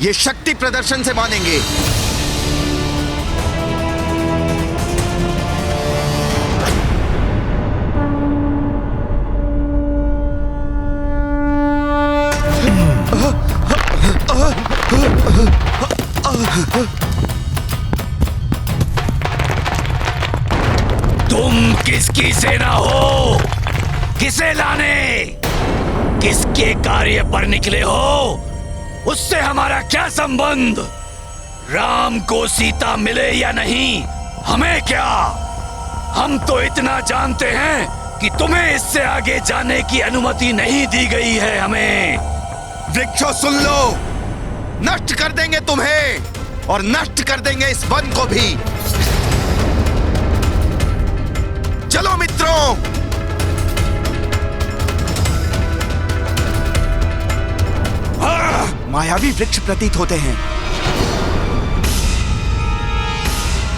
ये शक्ति प्रदर्शन से मानेंगे। तुम किसकी सेना हो? किसे लाने, किसके कार्य पर निकले हो? उससे हमारा क्या संबंध? राम को सीता मिले या नहीं, हमें क्या? हम तो इतना जानते हैं कि तुम्हें इससे आगे जाने की अनुमति नहीं दी गई है हमें। वृक्षों सुन लो, नष्ट कर देंगे तुम्हें और नष्ट कर देंगे इस वन को भी। चलो मित्रों, मायावी वृक्ष प्रतीत होते हैं।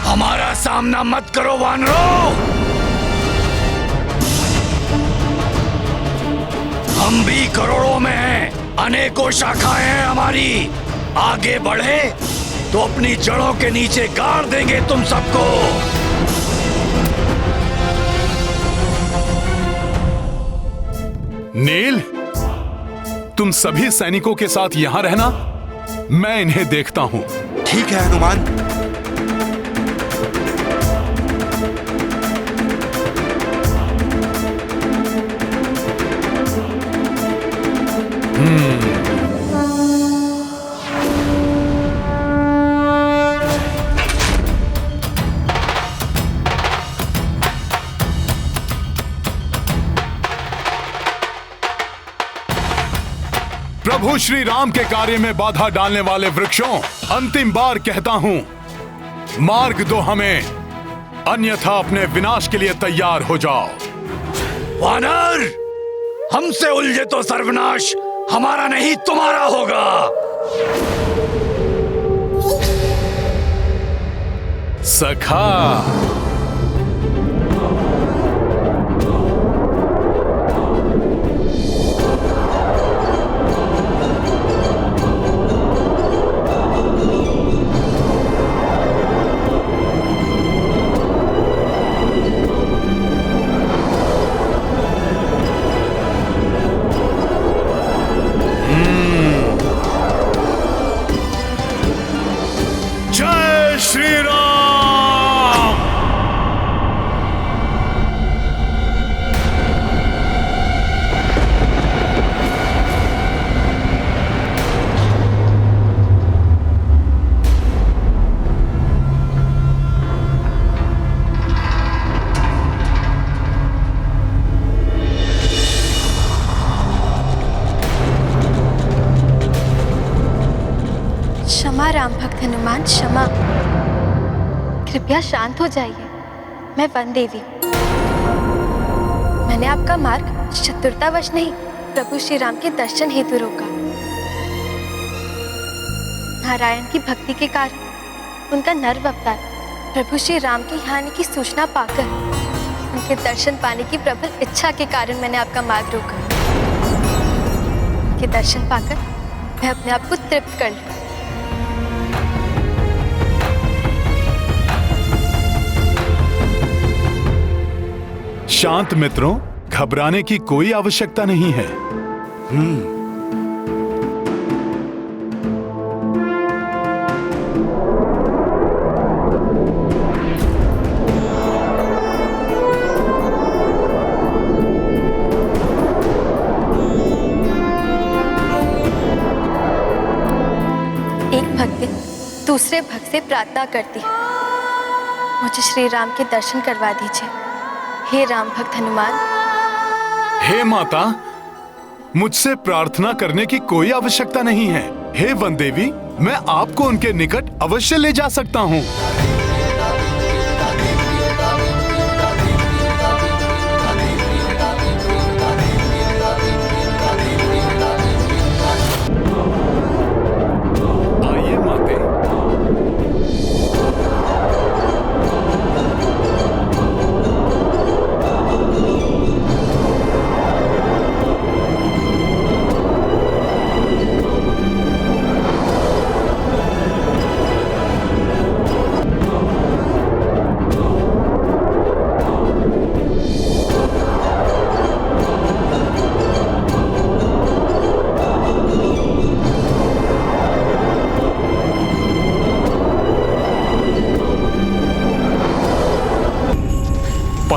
हमारा सामना मत करो वानरों। हम भी करोड़ों में हैं, अनेकों शाखाएं हैं हमारी। आगे बढ़े तो अपनी जड़ों के नीचे गाड़ देंगे तुम सबको। नील, तुम सभी सैनिकों के साथ यहां रहना, मैं इन्हें देखता हूं। ठीक है हनुमान। प्रभु श्री राम के कार्य में बाधा डालने वाले वृक्षों, अंतिम बार कहता हूं, मार्ग दो हमें, अन्यथा अपने विनाश के लिए तैयार हो जाओ। वानर, हमसे उलझे तो सर्वनाश हमारा नहीं तुम्हारा होगा। सखा, क्षमा राम भक्त हनुमान, क्षमा। कृपया शांत हो जाइए। मैं वन देवी हूँ। मैंने आपका मार्ग चतुरतावश नहीं, प्रभु श्री राम के दर्शन हेतु रोका। नारायण की भक्ति के कारण उनका नर्व अवतार प्रभु श्री राम के यहाँ आने की सूचना पाकर, उनके दर्शन पाने की प्रबल इच्छा के कारण मैंने आपका मार्ग रोका। उनके दर्शन पाकर मैं अपने आप को तृप्त कर लूं। शांत मित्रों, घबराने की कोई आवश्यकता नहीं है। एक भक्त दूसरे भक्त से प्रार्थना करती है, मुझे श्री राम के दर्शन करवा दीजिए। हे राम भक्त हनुमान। हे माता, मुझसे प्रार्थना करने की कोई आवश्यकता नहीं है। हे वन देवी, मैं आपको उनके निकट अवश्य ले जा सकता हूँ। आइए माते।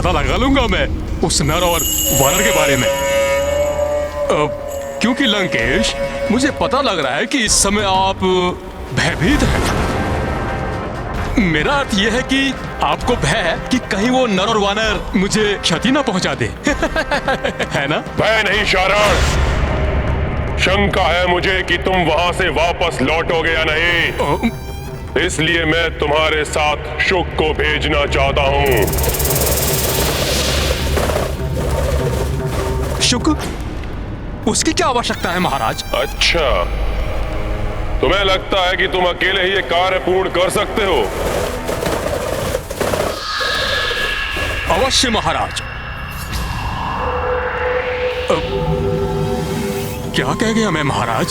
पता लगा लूंगा मैं उस नर और वानर के बारे में। क्योंकि लंकेश, मुझे पता लग रहा है कि इस समय आप भयभीत हैं। मेरा अर्थ यह है कि आपको भय है कि कहीं वो नर और वानर मुझे क्षति ना पहुंचा दे। है ना? भय नहीं शारण, शंका है मुझे कि तुम वहां से वापस लौटोगे या नहीं। इसलिए मैं तुम्हारे साथ शुक को भेजना चाहता हूं। शुक? उसकी क्या आवश्यकता है महाराज? अच्छा, तुम्हें लगता है कि तुम अकेले ही ये कार्य पूर्ण कर सकते हो? अवश्य महाराज। क्या कह गया मैं महाराज?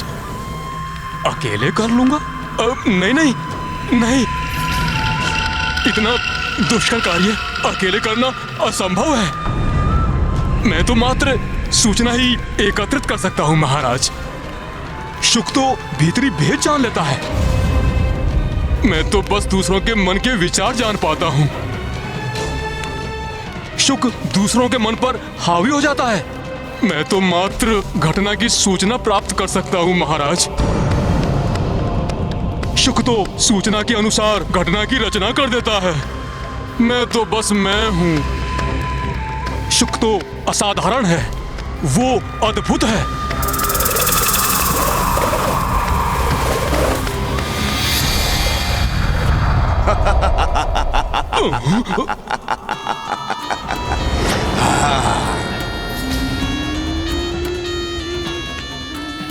अकेले कर लूंगा? नहीं नहीं नहीं, इतना दुष्कर कार्य अकेले करना असंभव है। मैं तो मात्र सूचना ही एकत्रित कर सकता हूं महाराज। शुक तो भीतरी भेद जान लेता है, मैं तो बस दूसरों के मन के विचार जान पाता हूं। शुक दूसरों के मन पर हावी हो जाता है, मैं तो मात्र घटना की सूचना प्राप्त कर सकता हूं महाराज। शुक तो सूचना के अनुसार घटना की रचना कर देता है, मैं तो बस मैं हूं। शुक तो असाधारण है, वो अद्भुत है।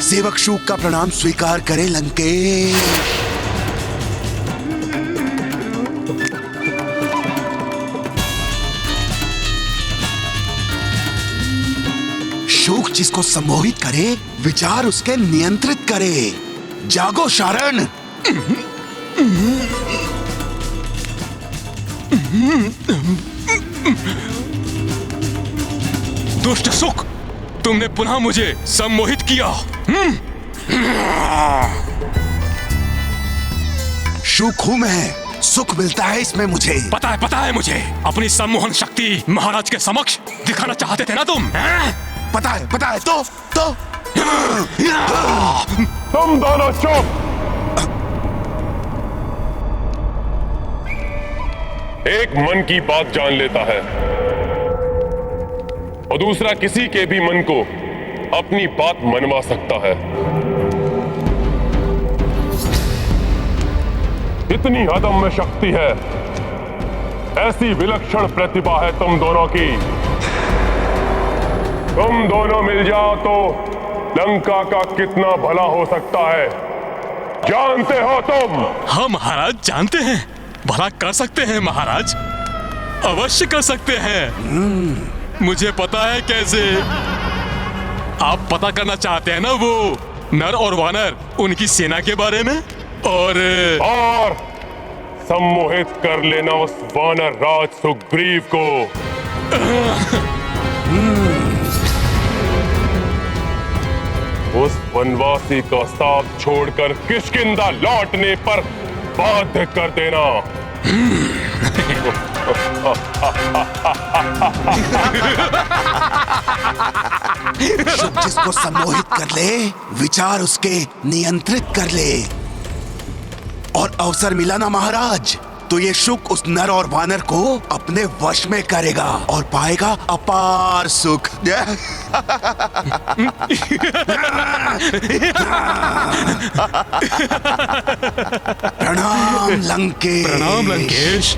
सेवक शुक का प्रणाम स्वीकार करें लंकेश। शुक जिसको सम्मोहित करे, विचार उसके नियंत्रित करे। जागो शारण। दुष्ट शुक, तुमने पुनः मुझे सम्मोहित किया। शुक हूं मैं, सुख मिलता है इसमें मुझे। पता है मुझे। अपनी सम्मोहन शक्ति महाराज के समक्ष दिखाना चाहते थे ना तुम? पता है तो तुम दोनों चुप। एक मन की बात जान लेता है और दूसरा किसी के भी मन को अपनी बात मनवा सकता है। इतनी अदम्य शक्ति है, ऐसी विलक्षण प्रतिभा है तुम दोनों की। तुम दोनों मिल जाओ तो लंका का कितना भला हो सकता है, जानते हो तुम? हाँ महाराज, जानते हैं। भला कर सकते हैं महाराज, अवश्य कर सकते हैं। मुझे पता है कैसे। आप पता करना चाहते हैं ना वो नर और वानर, उनकी सेना के बारे में, और सम्मोहित कर लेना उस वानर राज सुग्रीव को। उस वनवासी का साथ छोड़कर किष्किंधा लौटने पर बाध्य कर देना। शुक जिसको सम्मोहित कर ले, विचार उसके नियंत्रित कर ले, और अवसर मिला ना महाराज, तो ये शुक उस नर और वानर को अपने वश में करेगा और पाएगा अपार सुख। प्रणाम लंकेश। प्रणाम लंकेश।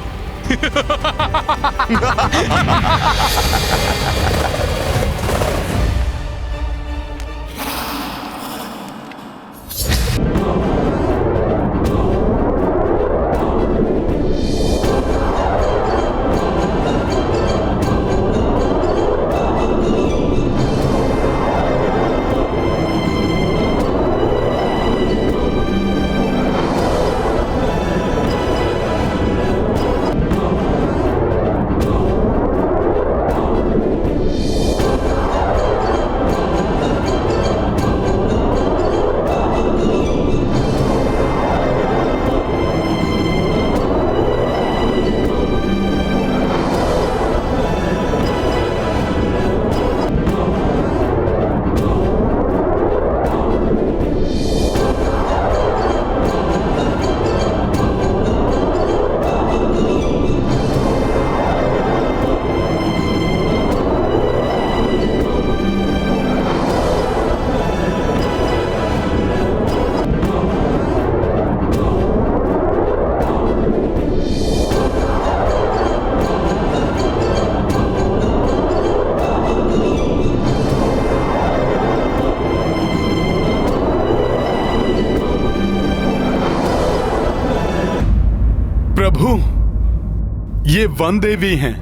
प्रभु, ये वन देवी हैं,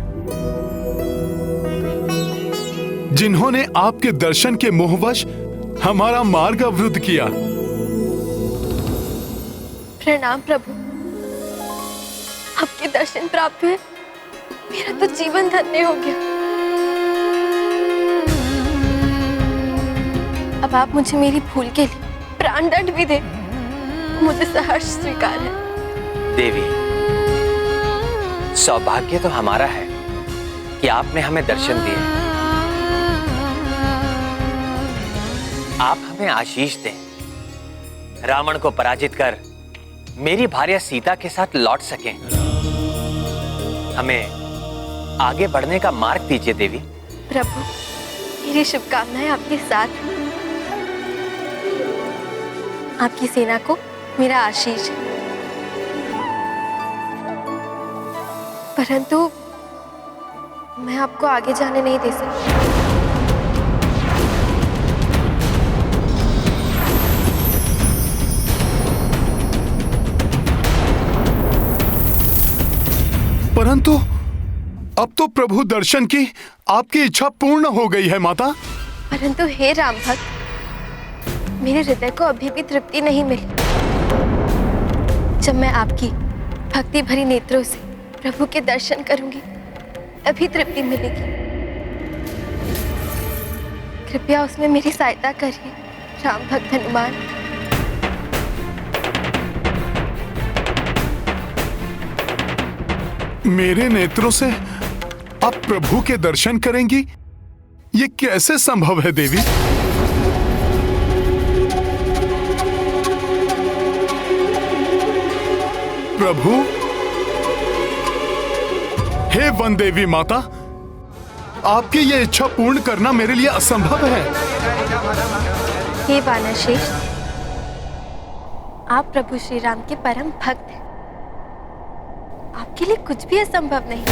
जिन्होंने आपके दर्शन के मोहवश हमारा मार्ग अवरुद्ध किया। प्रणाम प्रभु, आपके दर्शन प्राप्त हुए, मेरा तो जीवन धन्य हो गया। अब आप मुझे मेरी भूल के लिए प्राण दंड भी दे, मुझे सहर्ष स्वीकार है। देवी, सौभाग्य तो हमारा है कि आपने हमें दर्शन दिए। आप हमें आशीष दें, रावण को पराजित कर मेरी भार्या सीता के साथ लौट सकें। हमें आगे बढ़ने का मार्ग दीजिए देवी। प्रभु, मेरी शुभकामनाएं आपके साथ हैं। आपकी सेना को मेरा आशीष है, परंतु मैं आपको आगे जाने नहीं दे सकती। परंतु अब तो प्रभु दर्शन की आपकी इच्छा पूर्ण हो गई है माता। परंतु हे राम भक्त, मेरे हृदय को अभी भी तृप्ति नहीं मिली। जब मैं आपकी भक्ति भरी नेत्रों से प्रभु के दर्शन करूंगी, तभी तृप्ति मिलेगी। कृपया उसमें मेरी सहायता करिए राम भक्त हनुमान। मेरे नेत्रों से आप प्रभु के दर्शन करेंगी, ये कैसे संभव है देवी? प्रभु, हे वन देवी माता, आपकी ये इच्छा पूर्ण करना मेरे लिए असंभव है। हे वानर श्रेष्ठ, आप प्रभु श्री राम के परम भक्त हैं, आपके लिए कुछ भी असंभव नहीं।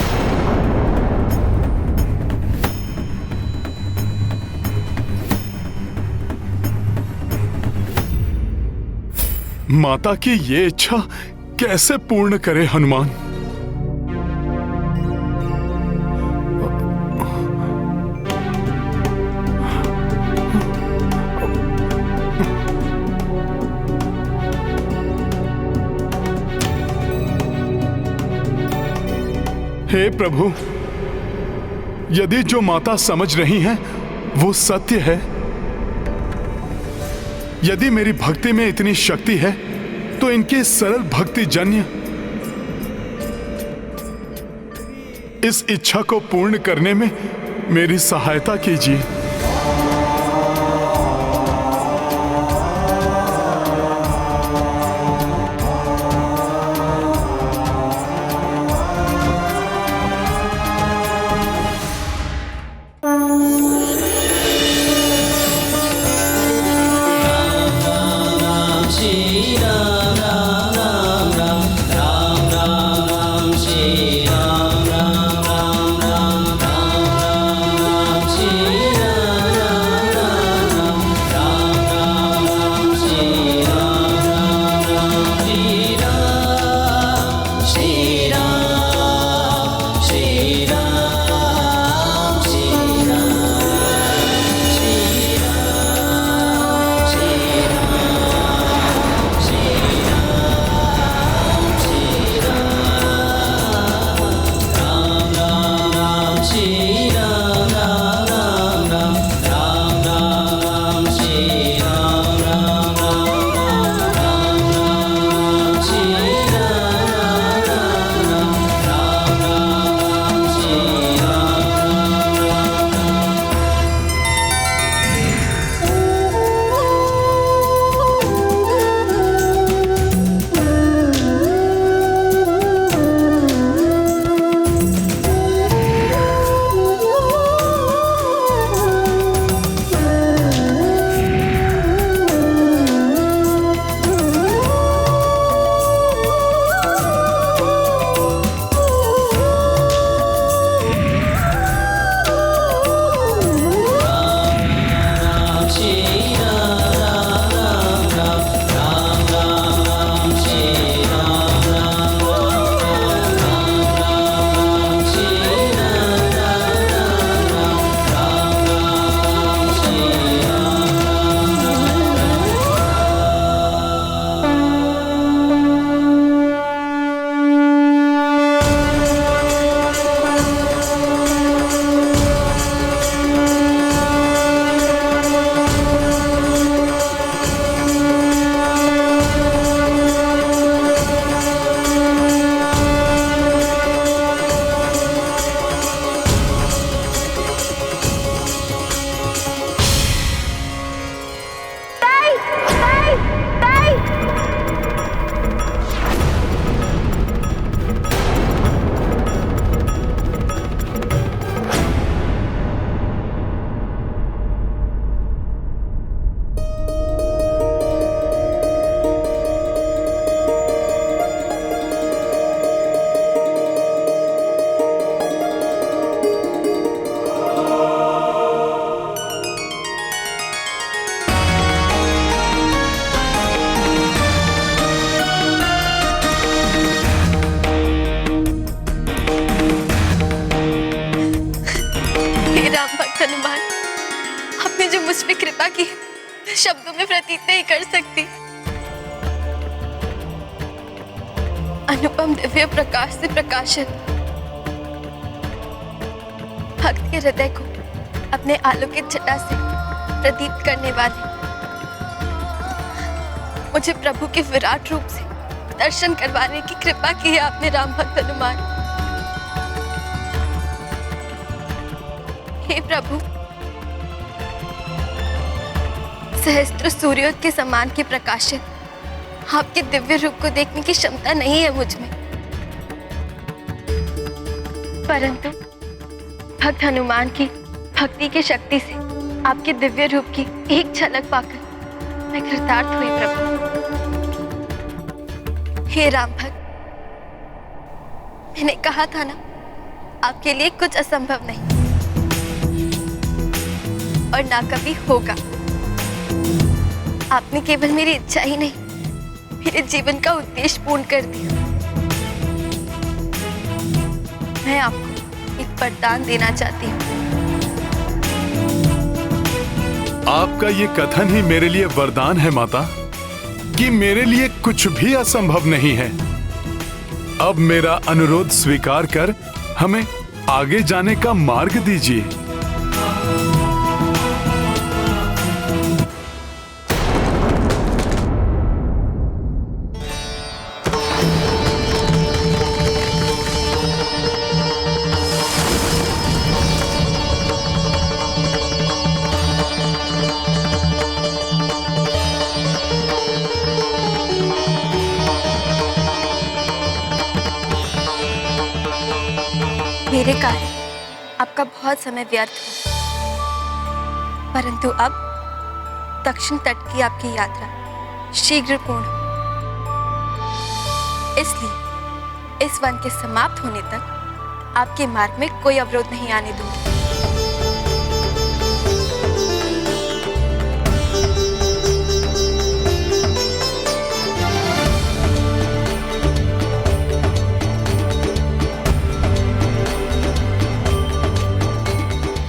माता की ये इच्छा कैसे पूर्ण करे हनुमान? हे प्रभु, यदि जो माता समझ रही हैं वो सत्य है, यदि मेरी भक्ति में इतनी शक्ति है, तो इनकी सरल भक्ति जन्य इस इच्छा को पूर्ण करने में मेरी सहायता कीजिए। कृपा की शब्दों में प्रतीत नहीं कर सकती। अनुपम दिव्य प्रकाश से प्रकाशित भक्त के हृदय को अपने आलोकित छटा से प्रदीप्त करने वाले मुझे प्रभु के विराट रूप से दर्शन करवाने की कृपा की है आपने राम भक्त हनुमान। हे प्रभु, सहस्त्र सूर्योदय के समान के प्रकाशित आपके दिव्य रूप को देखने की क्षमता नहीं है मुझ में, परंतु भक्त हनुमान की भक्ति की शक्ति से आपके दिव्य रूप की एक झलक पाकर मैं कृतार्थ हुई प्रभु। हे राम भक्त, मैंने कहा था ना, आपके लिए कुछ असंभव नहीं और ना कभी होगा। आपने केवल मेरी इच्छा ही नहीं, मेरे जीवन का उद्देश्य पूर्ण कर दिया। मैं आपको एक वरदान देना चाहती हूँ। आपका ये कथन ही मेरे लिए वरदान है माता, कि मेरे लिए कुछ भी असंभव नहीं है। अब मेरा अनुरोध स्वीकार कर हमें आगे जाने का मार्ग दीजिए। मेरे कारण आपका बहुत समय व्यर्थ हुआ, परंतु अब दक्षिण तट की आपकी यात्रा शीघ्र पूर्ण हो। इसलिए इस वन के समाप्त होने तक आपके मार्ग में कोई अवरोध नहीं आने दूंगी।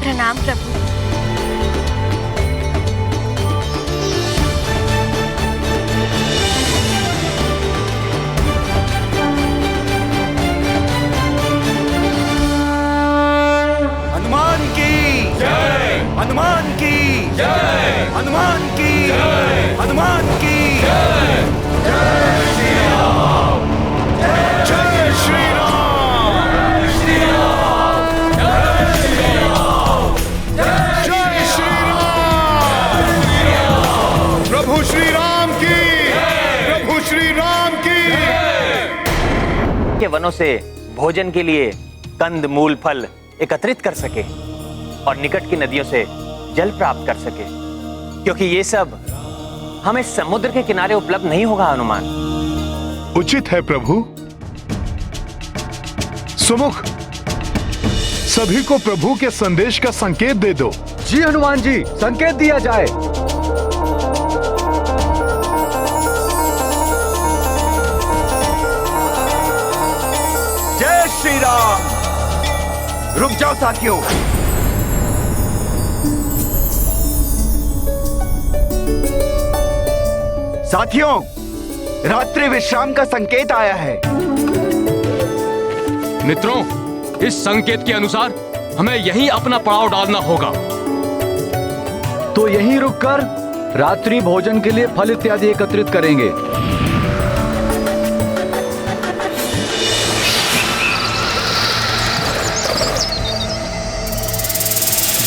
प्रणाम प्रभु। हनुमान की जय, हनुमान की जय, हनुमान की जय, हनुमान की जय। जय श्री राम, जय श्री राम, जय श्री राम, जय श्री राम, जय श्री राम। प्रभु श्री राम की, प्रभु श्री राम की। के वनों से भोजन के लिए कंद मूल फल एकत्रित कर सके और निकट की नदियों से जल प्राप्त कर सके, क्योंकि ये सब हमें समुद्र के किनारे उपलब्ध नहीं होगा हनुमान। उचित है प्रभु। सुमुख, सभी को प्रभु के संदेश का संकेत दे दो। जी हनुमान जी, संकेत दिया जाए। जय श्री राम। रुक जाओ साथियों। साथियों, रात्रि विश्राम का संकेत आया है। मित्रों, इस संकेत के अनुसार हमें यहीं अपना पड़ाव डालना होगा। तो यहीं रुककर रात्रि भोजन के लिए फल इत्यादि एकत्रित करेंगे।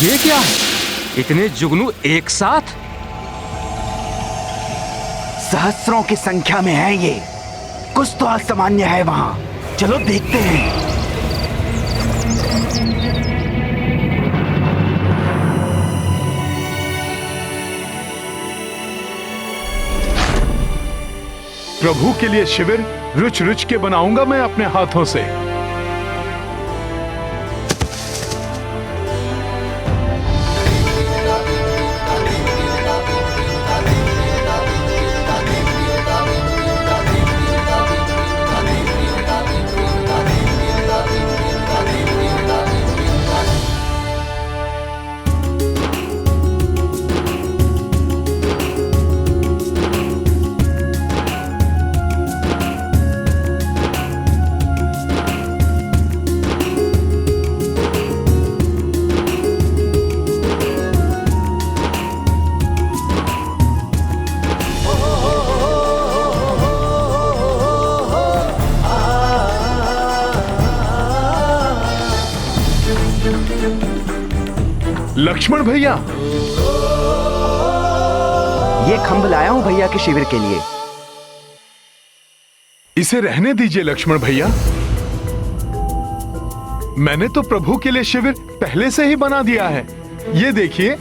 ये क्या है? इतने जुगनू एक साथ? सहस्रों की संख्या में है ये। कुछ तो असामान्य है वहां। चलो देखते हैं। प्रभु के लिए शिविर रुच रुच के बनाऊंगा मैं अपने हाथों से। लक्ष्मण भैया, ये खंभ लाया हूं भैया के शिविर के लिए। इसे रहने दीजिए लक्ष्मण भैया। मैंने तो प्रभु के लिए शिविर पहले से ही बना दिया है। ये देखिए।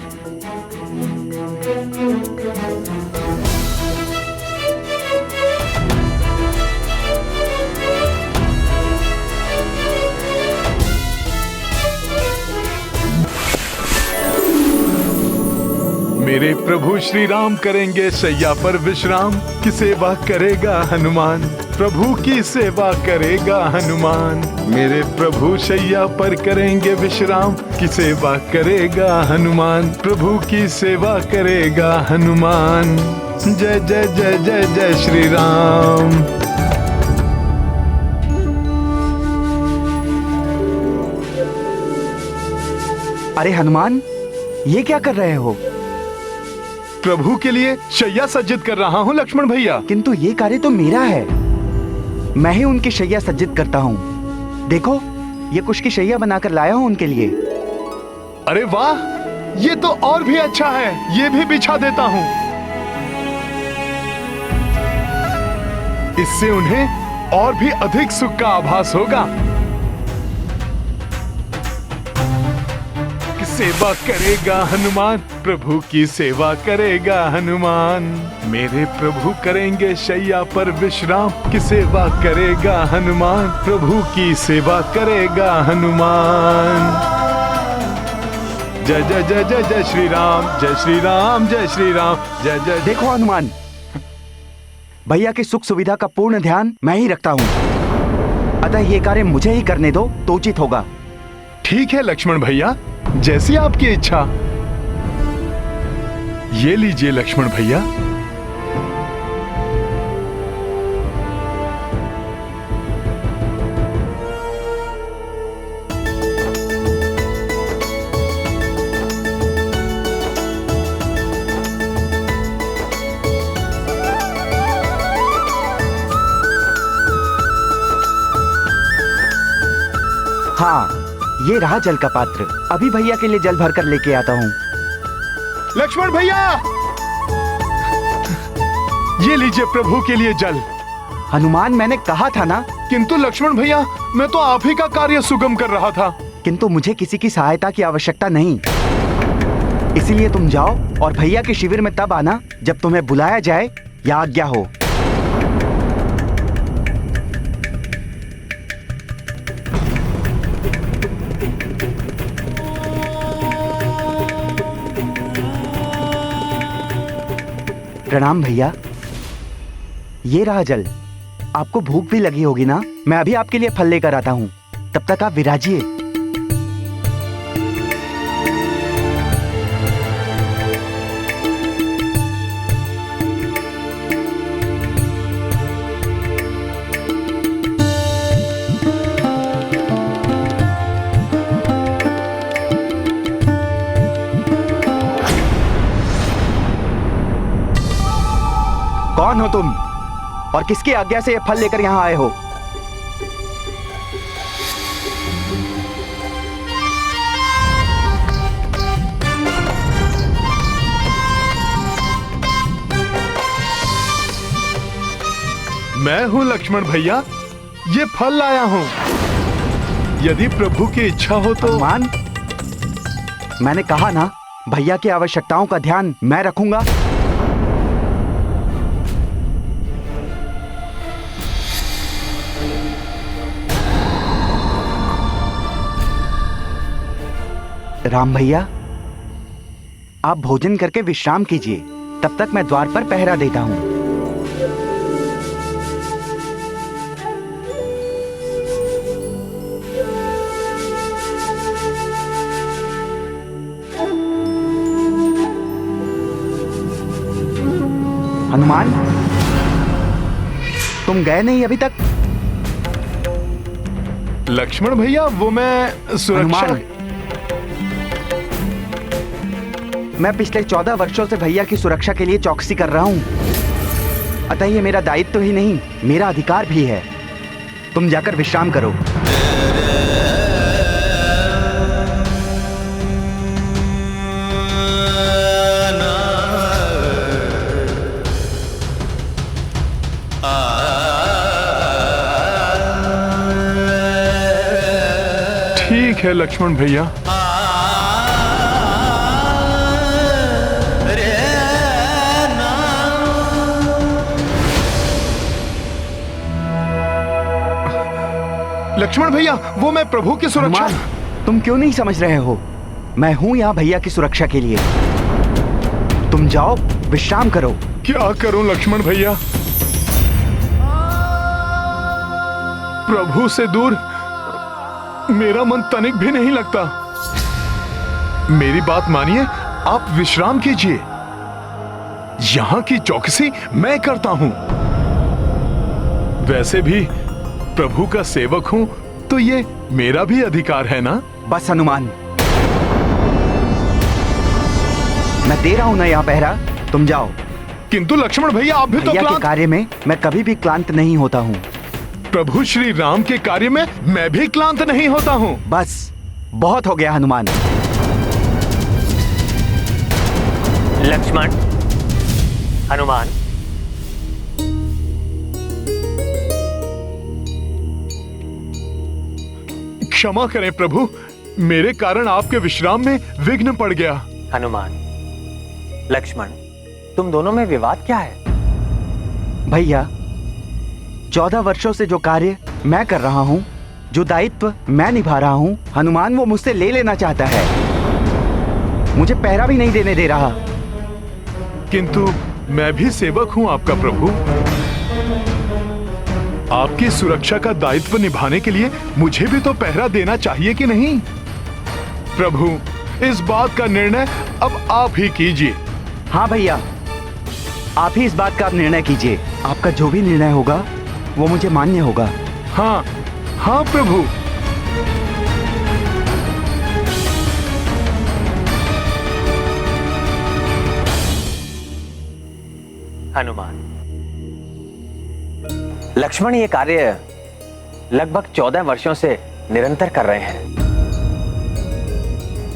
मेरे प्रभु श्री राम करेंगे शैया पर विश्राम, की सेवा करेगा हनुमान, प्रभु की सेवा करेगा हनुमान। मेरे प्रभु शैया पर करेंगे विश्राम, की सेवा करेगा हनुमान, प्रभु की सेवा करेगा हनुमान। जय जय जय जय जय श्री राम। अरे हनुमान, ये क्या कर रहे हो? प्रभु के लिए शैया सज्जित कर रहा हूँ लक्ष्मण भैया। किंतु ये कार्य तो मेरा है, मैं ही उनकी शैया सज्जित करता हूँ। देखो, ये कुश की शैया बनाकर लाया हूँ उनके लिए। अरे वाह, ये तो और भी अच्छा है। ये भी बिछा देता हूँ। इससे उन्हें और भी अधिक सुख का आभास होगा। सेवा करेगा हनुमान, प्रभु की सेवा करेगा हनुमान। मेरे प्रभु करेंगे शैया पर विश्राम, की सेवा करेगा हनुमान, प्रभु की सेवा करेगा हनुमान। जय जय जय जय जय श्री राम, जय श्री राम, जय श्री राम, जय जय। देखो हनुमान, भैया की सुख सुविधा का पूर्ण ध्यान मैं ही रखता हूँ, अतः ये कार्य मुझे ही करने दो तो उचित होगा। ठीक है लक्ष्मण भैया, जैसी आपकी इच्छा। ये लीजिए लक्ष्मण भैया। हाँ, ये रहा जल का पात्र। अभी भैया के लिए जल भरकर लेके आता हूँ। लक्ष्मण भैया, ये लीजिए प्रभु के लिए जल। हनुमान, मैंने कहा था ना। किंतु लक्ष्मण भैया, मैं तो आप ही का कार्य सुगम कर रहा था। किंतु मुझे किसी की सहायता की आवश्यकता नहीं, इसीलिए तुम जाओ और भैया के शिविर में तब आना जब तुम्हें बुलाया जाए या आज्ञा हो। प्रणाम भैया, ये रहा जल। आपको भूख भी लगी होगी ना? मैं अभी आपके लिए फल लेकर आता हूँ, तब तक आप विराजिए। कौन हो तुम और किसकी आज्ञा से ये फल लेकर यहां आए हो? मैं हूं लक्ष्मण भैया, ये फल लाया हूं। यदि प्रभु की इच्छा हो तो। हनुमान, मैंने कहा ना, भैया की आवश्यकताओं का ध्यान मैं रखूंगा। राम भैया, आप भोजन करके विश्राम कीजिए, तब तक मैं द्वार पर पहरा देता हूं। हनुमान, तुम गए नहीं अभी तक? लक्ष्मण भैया, वो मैं सुरक्षा। मैं पिछले 14 वर्षों से भैया की सुरक्षा के लिए चौकसी कर रहा हूं, अतः ये मेरा दायित्व ही नहीं, मेरा अधिकार भी है। तुम जाकर विश्राम करो। ठीक है लक्ष्मण भैया। लक्ष्मण भैया, वो मैं प्रभु की सुरक्षा। तुम क्यों नहीं समझ रहे हो? मैं हूं यहाँ भैया की सुरक्षा के लिए। तुम जाओ, विश्राम करो। क्या करूं लक्ष्मण भैया? प्रभु से दूर मेरा मन तनिक भी नहीं लगता। मेरी बात मानिए, आप विश्राम कीजिए। यहां की चौकसी मैं करता हूं। वैसे भी प्रभु का सेवक हूं, तो ये मेरा भी अधिकार है ना? बस हनुमान, मैं दे रहा हूं ना यहाँ पहरा, तुम जाओ। किंतु लक्ष्मण भैया, आप भी तो भैया के कार्य में मैं कभी भी क्लांत नहीं होता हूँ। प्रभु श्री राम के कार्य में मैं भी क्लांत नहीं होता हूँ। बस बहुत हो गया हनुमान। लक्ष्मण, हनुमान, क्षमा करें प्रभु, मेरे कारण आपके विश्राम में विघ्न पड़ गया। हनुमान, लक्ष्मण, तुम दोनों में विवाद क्या है? भैया, 14 वर्षों से जो कार्य मैं कर रहा हूँ, जो दायित्व मैं निभा रहा हूँ, हनुमान वो मुझसे ले लेना चाहता है। मुझे पहरा भी नहीं देने दे रहा। किंतु मैं भी सेवक हूँ आपका प्रभु। आपकी सुरक्षा का दायित्व निभाने के लिए मुझे भी तो पहरा देना चाहिए कि नहीं? प्रभु, इस बात का निर्णय अब आप ही कीजिए। हाँ भैया, आप ही इस बात का निर्णय कीजिए। आपका जो भी निर्णय होगा वो मुझे मान्य होगा। हाँ हाँ प्रभु। हनुमान, लक्ष्मण ये कार्य लगभग 14 वर्षों से निरंतर कर रहे हैं।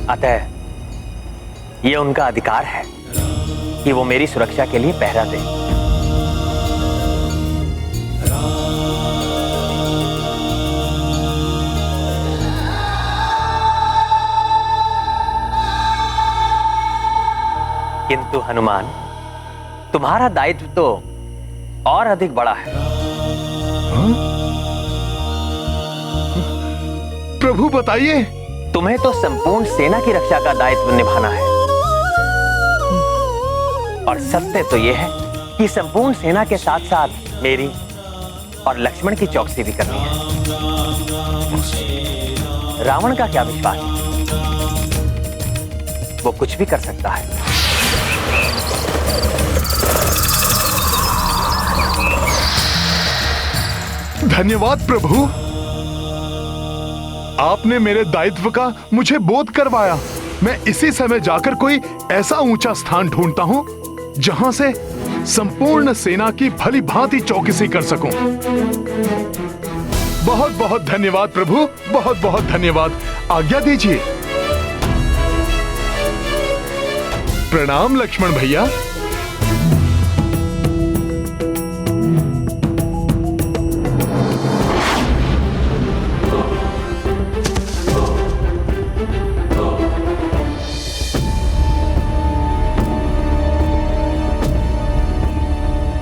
अतः ये उनका अधिकार है कि वो मेरी सुरक्षा के लिए पहरा दें। किंतु हनुमान, तुम्हारा दायित्व तो और अधिक बड़ा है। प्रभु बताइए। तुम्हें तो संपूर्ण सेना की रक्षा का दायित्व निभाना है। और सत्य तो यह है कि संपूर्ण सेना के साथ साथ मेरी और लक्ष्मण की चौकसी भी करनी है। रावण का क्या विश्वास? वो कुछ भी कर सकता है। धन्यवाद प्रभु, आपने मेरे दायित्व का मुझे बोध करवाया। मैं इसी समय जाकर कोई ऐसा ऊंचा स्थान ढूंढता हूं जहां से संपूर्ण सेना की भली भांति चौकसी कर सकूं। बहुत बहुत धन्यवाद प्रभु, बहुत बहुत धन्यवाद। आज्ञा दीजिए। प्रणाम लक्ष्मण भैया।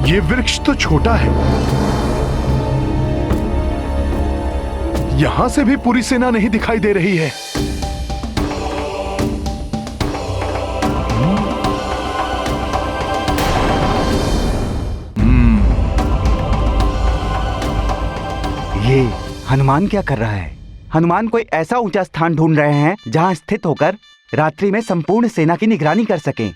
ये वृक्ष तो छोटा है, यहां से भी पूरी सेना नहीं दिखाई दे रही है। ये हनुमान क्या कर रहा है? हनुमान कोई ऐसा ऊंचा स्थान ढूंढ रहे हैं जहां स्थित होकर रात्रि में संपूर्ण सेना की निगरानी कर सकें।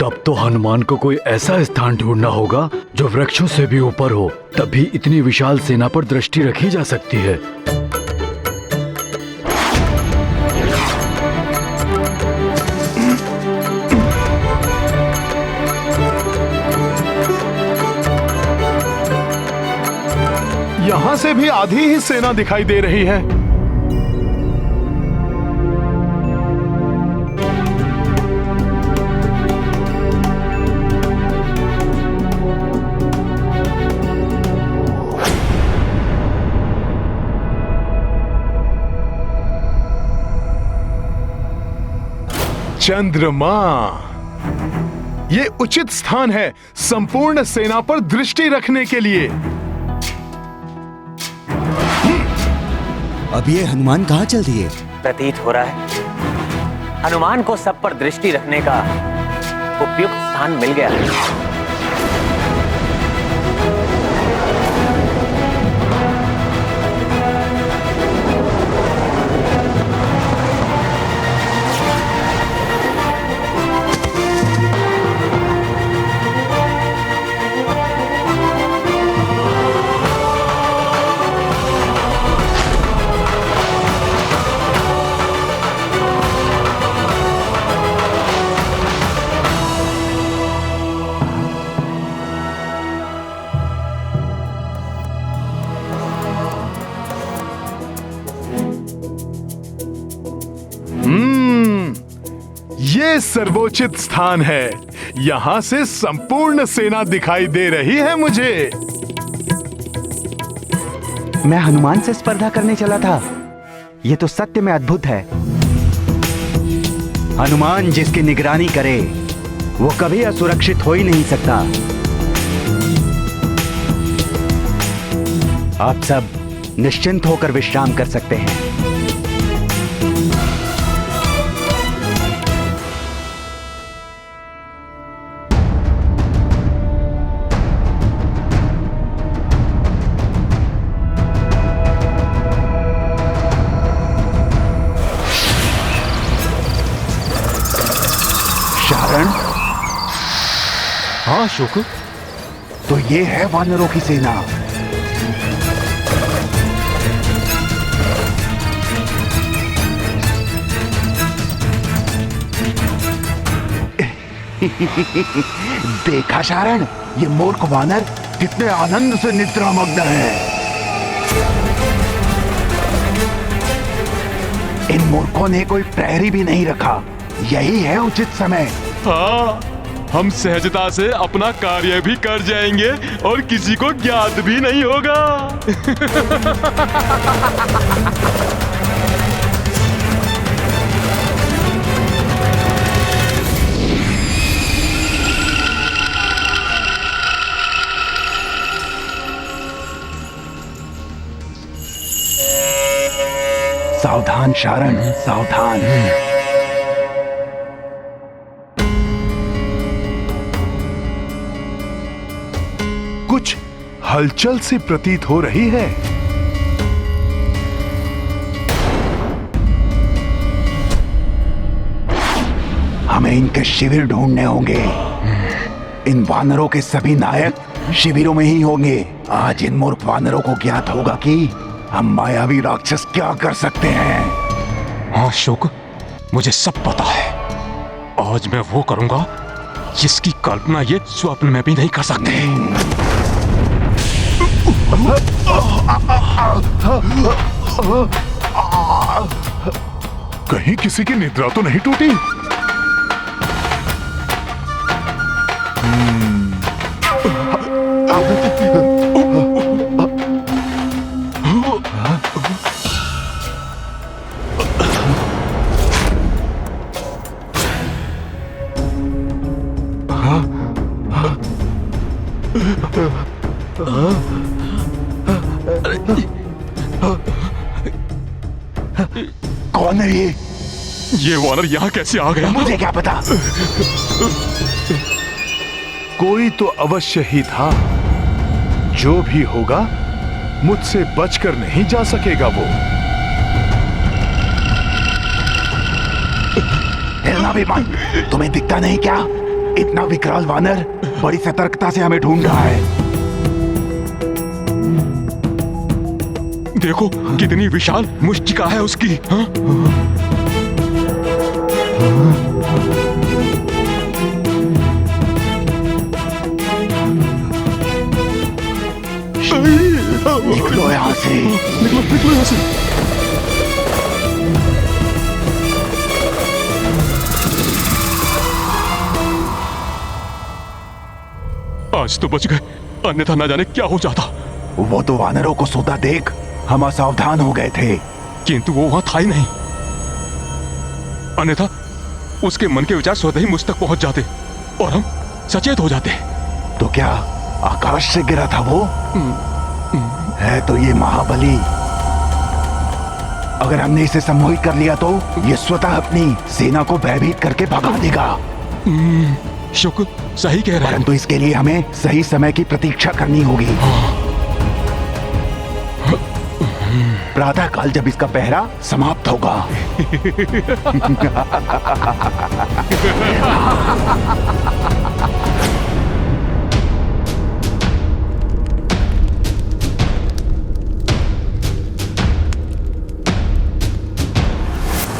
तब तो हनुमान को कोई ऐसा स्थान ढूंढना होगा जो वृक्षों से भी ऊपर हो, तभी इतनी विशाल सेना पर दृष्टि रखी जा सकती है। यहां से भी आधी ही सेना दिखाई दे रही है। चंद्रमा, ये उचित स्थान है संपूर्ण सेना पर दृष्टि रखने के लिए। अब ये हनुमान कहाँ चल दिए? प्रतीत हो रहा है हनुमान को सब पर दृष्टि रखने का उपयुक्त स्थान मिल गया है। ये सर्वोचित स्थान है, यहां से संपूर्ण सेना दिखाई दे रही है मुझे। मैं हनुमान से स्पर्धा करने चला था। ये तो सत्य में अद्भुत है। हनुमान जिसकी निगरानी करे वो कभी असुरक्षित हो ही नहीं सकता। आप सब निश्चिंत होकर विश्राम कर सकते हैं। हाँ शुक, तो ये है वानरों की सेना। देखा शारण, ये मूर्ख वानर कितने आनंद से निद्रामग्न है। इन मूर्खों ने कोई प्रहरी भी नहीं रखा। यही है उचित समय। हाँ, हम सहजता से अपना कार्य भी कर जाएंगे और किसी को ज्ञात भी नहीं होगा। सावधान शारण, सावधान। कुछ हलचल सी प्रतीत हो रही है। हमें इनके शिविर ढूंढने होंगे। इन वानरों के सभी नायक शिविरों में ही होंगे। आज इन मूर्ख वानरों को ज्ञात होगा कि हम मायावी राक्षस क्या कर सकते हैं। हाँ शुक, मुझे सब पता है। आज मैं वो करूंगा जिसकी कल्पना ये स्वप्न में भी नहीं कर सकते। कहीं किसी की निद्रा तो नहीं टूटी? कौन है ये? ये वानर यहाँ कैसे आ गया? मुझे क्या पता। कोई तो अवश्य ही था। जो भी होगा मुझसे बचकर नहीं जा सकेगा वो। हिलना भी मत। तुम्हें दिखता नहीं क्या? इतना विकराल वानर बड़ी सतर्कता से हमें ढूंढ रहा है। देखो कितनी विशाल मुष्टिका है उसकी। हाँ? निकलो यहाँ से। निकलो यहाँ से। आज तो बच गए, अन्यथा न जाने क्या हो जाता। वो तो वानरों को सोता देख हम असावधान हो गए थे। किंतु वो वहां था ही नहीं। अन्यथा उसके मन के विचार स्वतः ही मुझ तक पहुंच जाते और हम सचेत हो जाते। तो क्या आकाश से गिरा था वो? है तो ये महाबली। अगर हमने इसे सम्मोहित कर लिया तो ये स्वतः अपनी सेना को भयभीत करके भगा देगा। शुक सही कह रहे हैं। परंतु इसके लिए हमें सही समय की प्रतीक्षा करनी होगी। प्रातः काल जब इसका पहरा समाप्त होगा।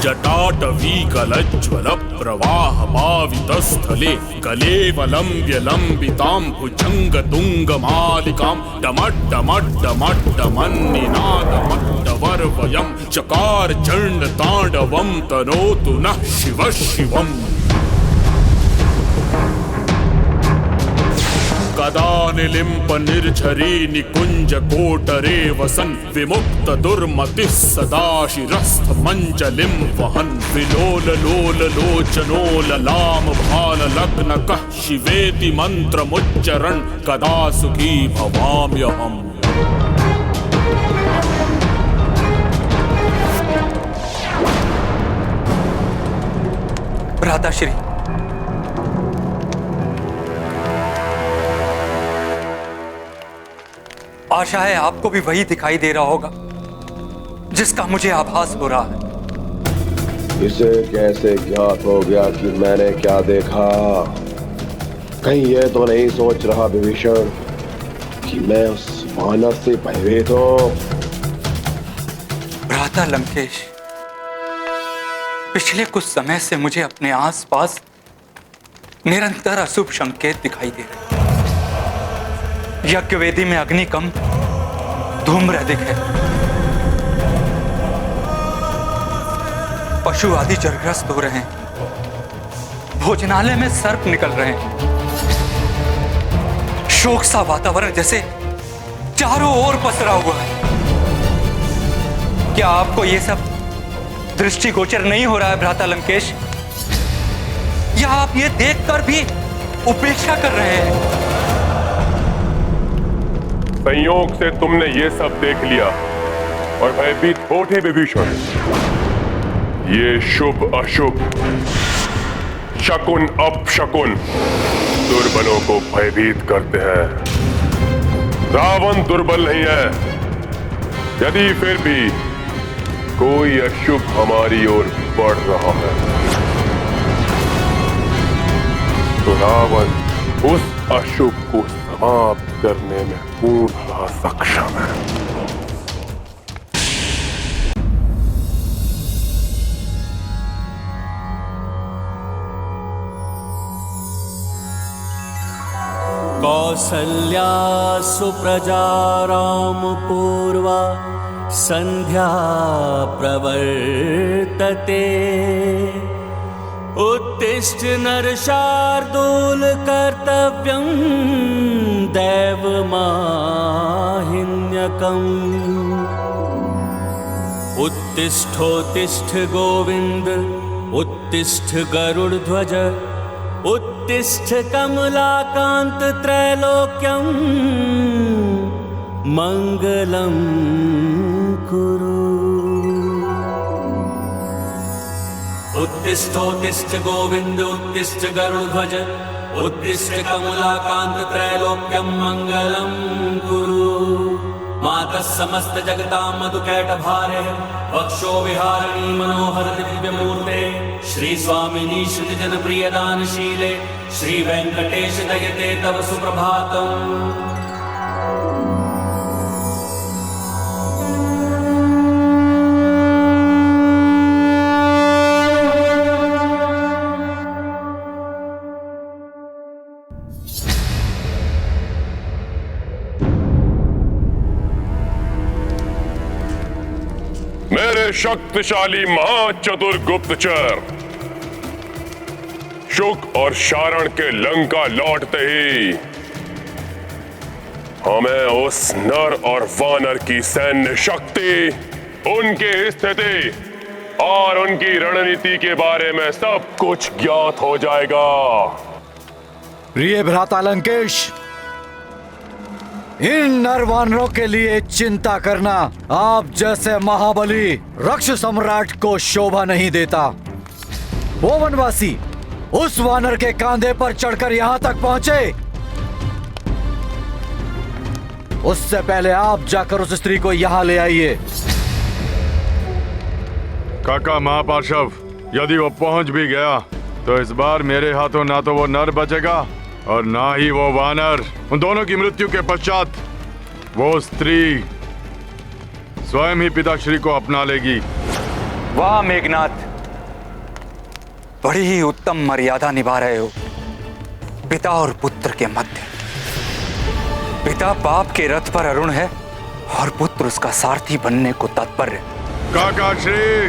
जटाटवीकलज्ज्वल प्रवाहमावितस्थले कलेवलम्ब्य लम्बितां भुजङ्गतुङ्गमालिकां डमड्डमड्डमड्डमन्निनादमड्डवर्वयं चकार चण्डताण्डवं तनोतु नः शिवः शिवम्। कदा निलिम्प निर्झरी निकुंज कोटरे वसन विमुक्त दुर्मतिः सदा शिरस्थ मंजलिं वहन विलोल लोल लोचनोल लाम भाल लग्न कः शिवेति मंत्रमुच्चरण कदा सुखी भवाम्यहम्। भ्राताश्री, आशा है आपको भी वही दिखाई दे रहा होगा जिसका मुझे आभास हो रहा है। इसे कैसे ज्ञात हो गया कि मैंने क्या देखा? कहीं ये तो नहीं सोच रहा विभीषण कि मैं उस वानर से भयभीत हूं? भ्राता लंकेश, पिछले कुछ समय से मुझे अपने आसपास निरंतर अशुभ संकेत दिखाई दे रहे। यज्ञवेदी में अग्नि कम, धूम्र अधिक है। पशु आदि जलग्रस्त हो रहे हैं। भोजनालय में सर्प निकल रहे हैं। शोक सा वातावरण जैसे चारों ओर पसरा हुआ है। क्या आपको यह सब दृष्टिगोचर नहीं हो रहा है भ्राता लंकेश? या आप ये देखकर भी उपेक्षा कर रहे हैं? संयोग से तुमने ये सब देख लिया और भयभीत होठे विभीषण। ये शुभ अशुभ, शकुन अपशकुन दुर्बलों को भयभीत करते हैं। रावण दुर्बल नहीं है। यदि फिर भी कोई अशुभ हमारी ओर बढ़ रहा है तो रावण उस अशुभ को समाप्त करने में पूर्णतः सक्षम है। कौसल्या सुप्रजा रामपूर्वा संध्या प्रवर्तते उत्तिष्ठ नरशार्दूल कर्तव्यं दैवमाहिन्यकम्। उत्तिष्ठोत्तिष्ठ गोविंद उत्तिष्ठ गरुड़ध्वज उत्तिष्ठ कमलाकांत त्रैलोक्यं मंगलं कुरु। उत्तिष्ठोत्तिष्ठ गोविंद उत्तिष्ठ गरुड़ध्वज उत्तिष्ठ कमलाकांत त्रैलोक्यं मंगलं कुरु। मातः समस्त जगतां मधुकैटभारे वक्षो विहारिणी मनोहर दिव्यमूर्ते श्री स्वामिनी श्रुति जन प्रिय दानशीले श्री वेंकटेश दयते तव सुप्रभातम्। मेरे शक्तिशाली महाचतुर गुप्तचर, शुक और शारण के लंका लौटते ही हमें उस नर और वानर की सैन्य शक्ति, उनकी स्थिति और उनकी रणनीति के बारे में सब कुछ ज्ञात हो जाएगा। प्रिय भ्राता लंकेश, इन नरवानरों के लिए चिंता करना आप जैसे महाबली रक्ष सम्राट को शोभा नहीं देता। वो वनवासी उस वानर के कांधे पर चढ़कर यहाँ तक पहुंचे, उससे पहले आप जाकर उस स्त्री को यहाँ ले आइए। काका महापार्षव, यदि वो पहुंच भी गया तो इस बार मेरे हाथों ना तो वो नर बचेगा और ना ही वो वानर। उन दोनों की मृत्यु के पश्चात वो स्त्री स्वयं ही पिताश्री को अपना लेगी। वाह मेघनाथ, बड़ी ही उत्तम मर्यादा निभा रहे हो पिता और पुत्र के मध्य। पिता बाप के रथ पर अरुण है और पुत्र उसका सारथी बनने को तत्पर है। काका श्री,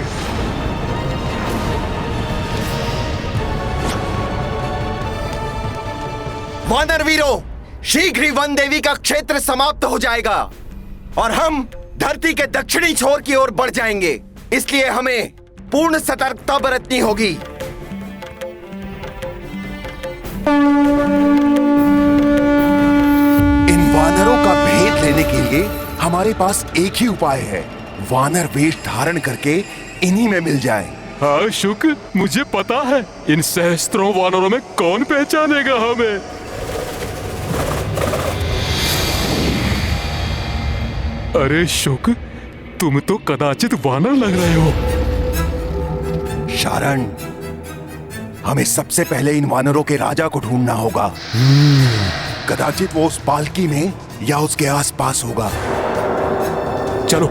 वानर वीरों, शीघ्र ही वन देवी का क्षेत्र समाप्त हो जाएगा और हम धरती के दक्षिणी छोर की ओर बढ़ जाएंगे। इसलिए हमें पूर्ण सतर्कता बरतनी होगी। इन वानरों का भेद लेने के लिए हमारे पास एक ही उपाय है, वानर वेश धारण करके इन्हीं में मिल जाए। हाँ शुक, मुझे पता है इन सहस्त्रों वानरों में कौन पहचानेगा हमें। अरे शुक, तुम तो कदाचित वानर लग रहे हो। शारण, हमें सबसे पहले इन वानरों के राजा को ढूंढना होगा। कदाचित वो उस पालकी में या उसके आसपास होगा। चलो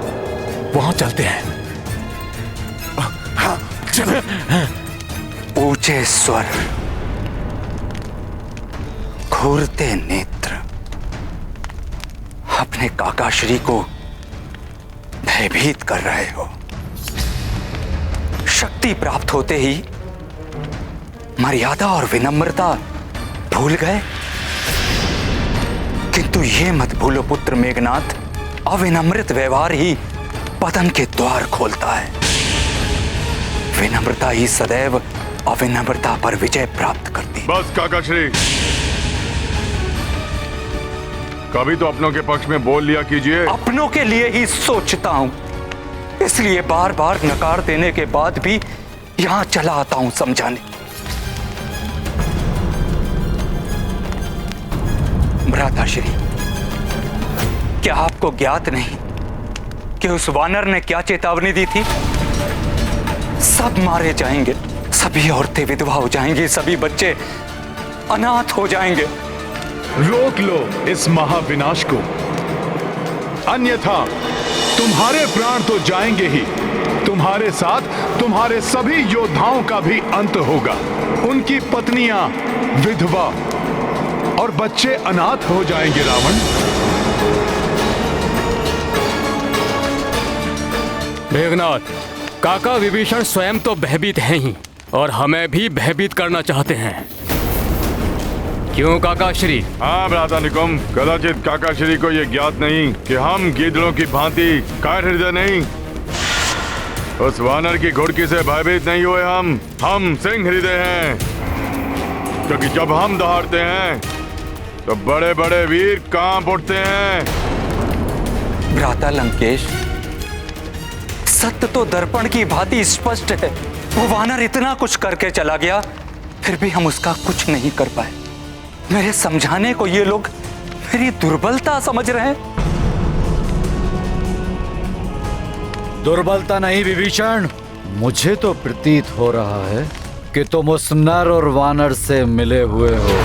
वहां चलते हैं। हाँ चलो। ऊंचे स्वर, घूरते नेत्र, अपने काकाश्री को भयभीत कर रहे हो। शक्ति प्राप्त होते ही मर्यादा और विनम्रता भूल गए। किंतु ये मत भूलो पुत्र मेघनाथ, अविनम्रित व्यवहार ही पतन के द्वार खोलता है। विनम्रता ही सदैव अविनम्रता पर विजय प्राप्त करती। बस काकाश्री, कभी तो अपनों के पक्ष में बोल लिया कीजिए। अपनों के लिए ही सोचता हूं, इसलिए बार बार नकार देने के बाद भी यहां चला आता हूं समझाने। भ्राताश्री, क्या आपको ज्ञात नहीं कि उस वानर ने क्या चेतावनी दी थी? सब मारे जाएंगे, सभी औरतें विधवा हो जाएंगी, सभी बच्चे अनाथ हो जाएंगे। रोक लो इस महाविनाश को, अन्यथा तुम्हारे प्राण तो जाएंगे ही, तुम्हारे साथ तुम्हारे सभी योद्धाओं का भी अंत होगा। उनकी पत्नियां विधवा और बच्चे अनाथ हो जाएंगे। रावण, मेघनाथ, काका विभीषण स्वयं तो भयभीत हैं ही और हमें भी भयभीत करना चाहते हैं। क्यों काकाश्री? हाँ भ्राता निकुंभ, कदाचित काकाश्री को यह ज्ञात नहीं कि हम गीदड़ों की भांति कायर हृदय नहीं, उस वानर की घुड़की से भयभीत नहीं हुए। हम सिंह हृदय हैं, क्योंकि जब हम दहाड़ते हैं तो बड़े बड़े वीर कांप उठते हैं। भ्राता लंकेश, सत्य तो दर्पण की भांति स्पष्ट है। वो वानर इतना कुछ करके चला गया, फिर भी हम उसका कुछ नहीं कर पाए। मेरे समझाने को ये लोग मेरी दुर्बलता समझ रहे हैं। दुर्बलता नहीं विभीषण, मुझे तो प्रतीत हो रहा है कि तुम उस नर और वानर से मिले हुए हो।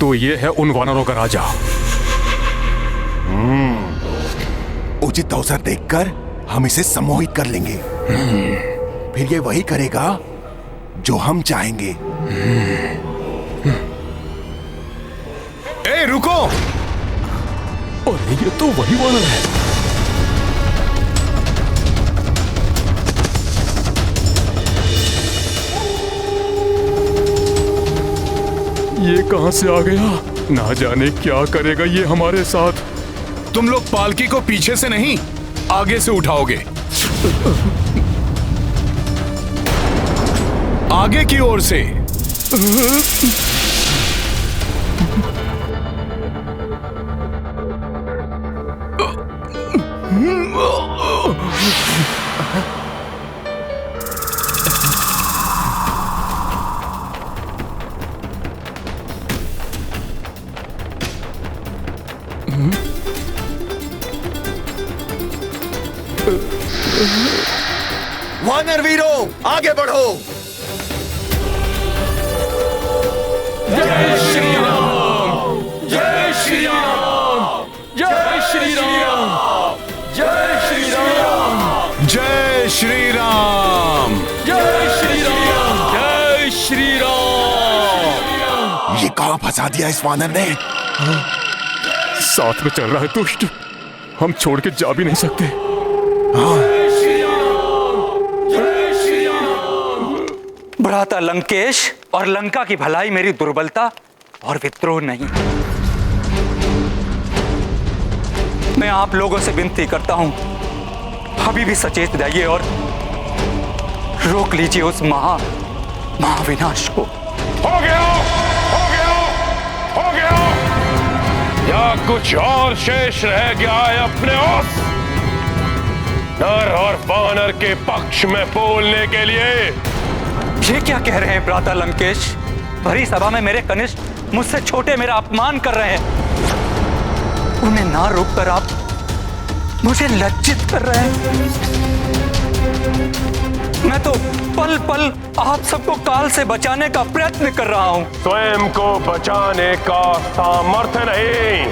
तो ये है उन वानरों का राजा। उचित अवसर देखकर हम इसे सम्मोहित कर लेंगे। फिर ये वही करेगा जो हम चाहेंगे। ए रुको! और ये तो वही वानर है। ये कहां से आ गया? ना जाने क्या करेगा ये हमारे साथ। तुम लोग पालकी को पीछे से नहीं, आगे से उठाओगे। आगे की ओर से। वानर वीरों, आगे बढ़ो। जय श्री राम, जय श्री राम, जय श्री राम, जय श्री राम, जय श्री राम, जय श्री राम, जय श्री राम। ये कहां फंसा दिया इस वानर ने? साथ में चल रहा है दुष्ट, हम छोड़ के जा भी नहीं सकते। भ्राता लंकेश और लंका की भलाई मेरी दुर्बलता और विद्रोह नहीं। मैं आप लोगों से विनती करता हूं, अभी भी सचेत जाइए और रोक लीजिए उस महाविनाश को। हो गया, हो गया, हो गया। या कुछ और शेष रह गया है अपने उस नर और वानर के पक्ष में बोलने के लिए? ये क्या कह रहे हैं भ्राता लंकेश? भरी सभा में मेरे कनिष्ठ मुझसे छोटे मेरा अपमान कर रहे हैं। उन्हें ना रोककर आप मुझे लज्जित कर रहे हैं। मैं तो पल पल आप सबको काल से बचाने का प्रयत्न कर रहा हूं। स्वयं को बचाने का सामर्थ्य नहीं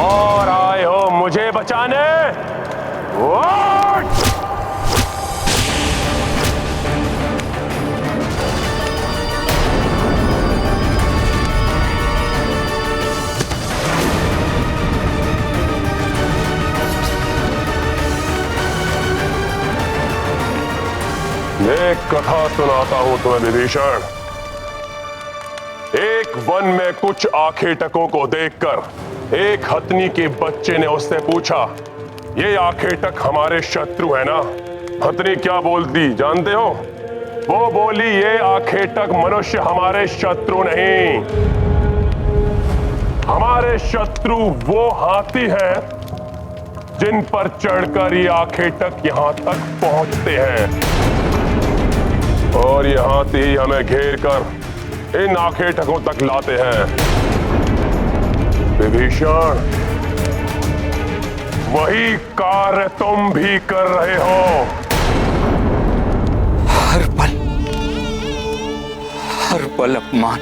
और आए हो मुझे बचाने। What? एक कथा सुनाता हूं तुम्हें विभीषण। एक वन में कुछ आखेटकों को देखकर एक हथनी के बच्चे ने उससे पूछा, ये आखेटक हमारे शत्रु है ना? हथनी क्या बोलती जानते हो? वो बोली, ये आखेटक मनुष्य हमारे शत्रु नहीं, हमारे शत्रु वो हाथी हैं जिन पर चढ़कर ये आखेटक यहां तक पहुंचते हैं और ये हाथी ही हमें घेर कर इन आखेटकों तक लाते हैं। विभीषण, वही कार्य तुम भी कर रहे हो। हर पल अपमान,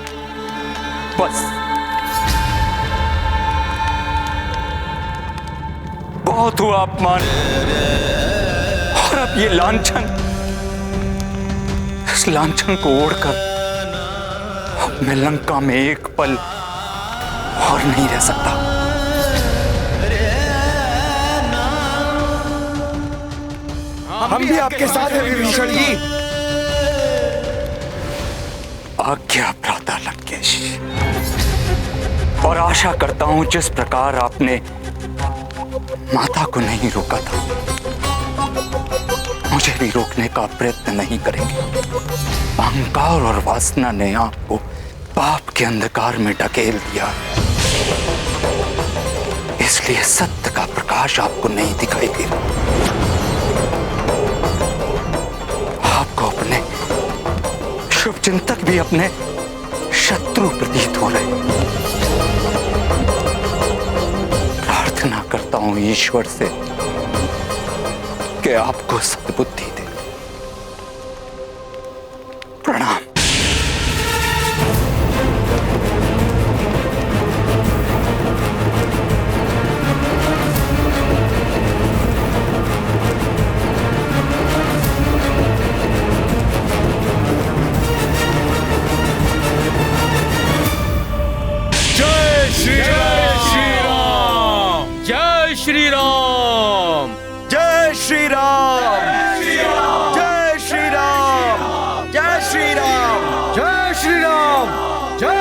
बस बहुत हुआ अपमान। और अब ये लांछन, इस लांछन को ओढ़कर अब मैं लंका में एक पल और नहीं रह सकता। हम भी आपके साथ हैं विभीषण जी। आज्ञा भ्राता लंकेश। और आशा करता हूं जिस प्रकार आपने माता को नहीं रोका था, मुझे भी रोकने का प्रयत्न नहीं करेंगे। अहंकार और वासना ने आपको पाप के अंधकार में ढकेल दिया, इसलिए सत्य का प्रकाश आपको नहीं दिखाई दे रहा। आपको अपने शुभचिंतक भी अपने शत्रु प्रतीत हो रहे। प्रार्थना करता हूं ईश्वर से कि आपको सद्बुद्धि दे। प्रणाम। जय श्री राम, जय श्री राम, जय श्री राम, जय श्री राम, जय श्री राम, जय श्री राम, जय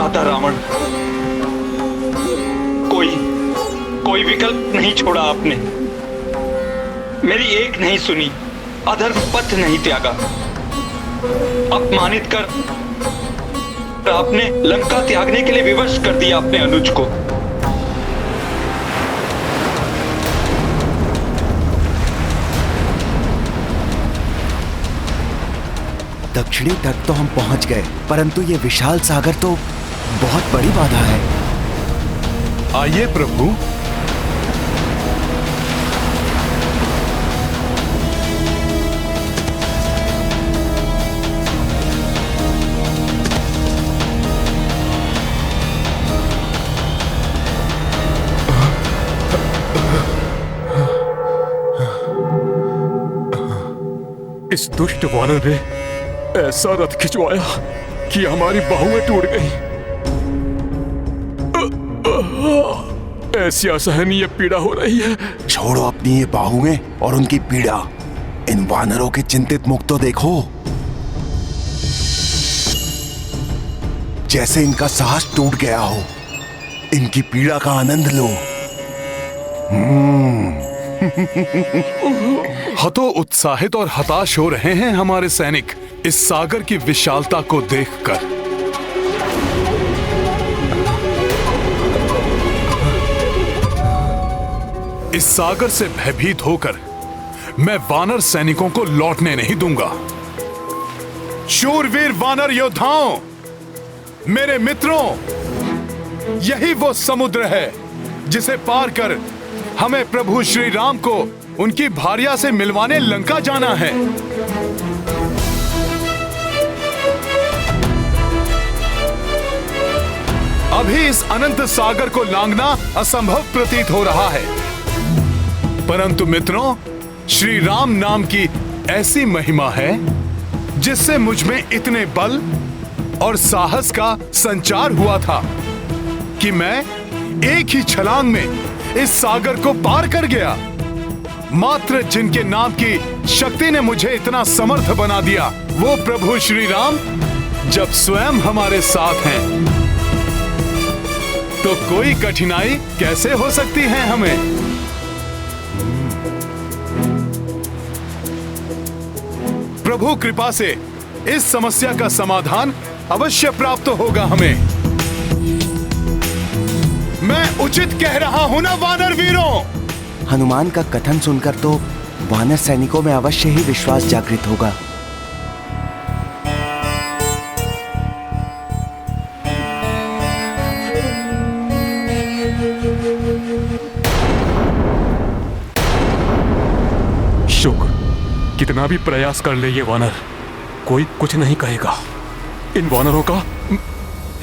भ्राता रावण, कोई विकल्प नहीं छोड़ा आपने, मेरी एक नहीं सुनी, अधर्म पथ नहीं त्यागा। अपमानित कर आपने लंका त्यागने के लिए विवश कर दिया अपने अनुज को। दक्षिणी तट तो हम पहुंच गए, परंतु ये विशाल सागर तो बहुत बड़ी बाधा है। आइए प्रभु। इस दुष्ट वानर ने ऐसा रथ खिंचवाया कि हमारी बाहुएं टूट गई। ऐसी असहनीय पीड़ा हो रही है। छोड़ो अपनी ये बाहुएं और उनकी पीड़ा, इन वानरों के चिंतित मुख तो देखो, जैसे इनका साहस टूट गया हो। इनकी पीड़ा का आनंद लो। हतो उत्साहित और हताश हो रहे हैं हमारे सैनिक इस सागर की विशालता को देखकर। इस सागर से भयभीत होकर मैं वानर सैनिकों को लौटने नहीं दूंगा। शूरवीर वानर योद्धाओं, मेरे मित्रों, यही वो समुद्र है जिसे पार कर हमें प्रभु श्री राम को उनकी भार्या से मिलवाने लंका जाना है। अभी इस अनंत सागर को लांघना असंभव प्रतीत हो रहा है, परंतु मित्रों, श्री राम नाम की ऐसी महिमा है जिससे मुझ में इतने बल और साहस का संचार हुआ था कि मैं एक ही छलांग में इस सागर को पार कर गया। मात्र जिनके नाम की शक्ति ने मुझे इतना समर्थ बना दिया, वो प्रभु श्री राम जब स्वयं हमारे साथ हैं, तो कोई कठिनाई कैसे हो सकती है हमें। प्रभु कृपा से इस समस्या का समाधान अवश्य प्राप्त होगा हमें। मैं उचित कह रहा हूं ना वानर वीरों? हनुमान का कथन सुनकर तो वानर सैनिकों में अवश्य ही विश्वास जागृत होगा। शुक, कितना भी प्रयास कर ले ये वानर, कोई कुछ नहीं कहेगा। इन वानरों का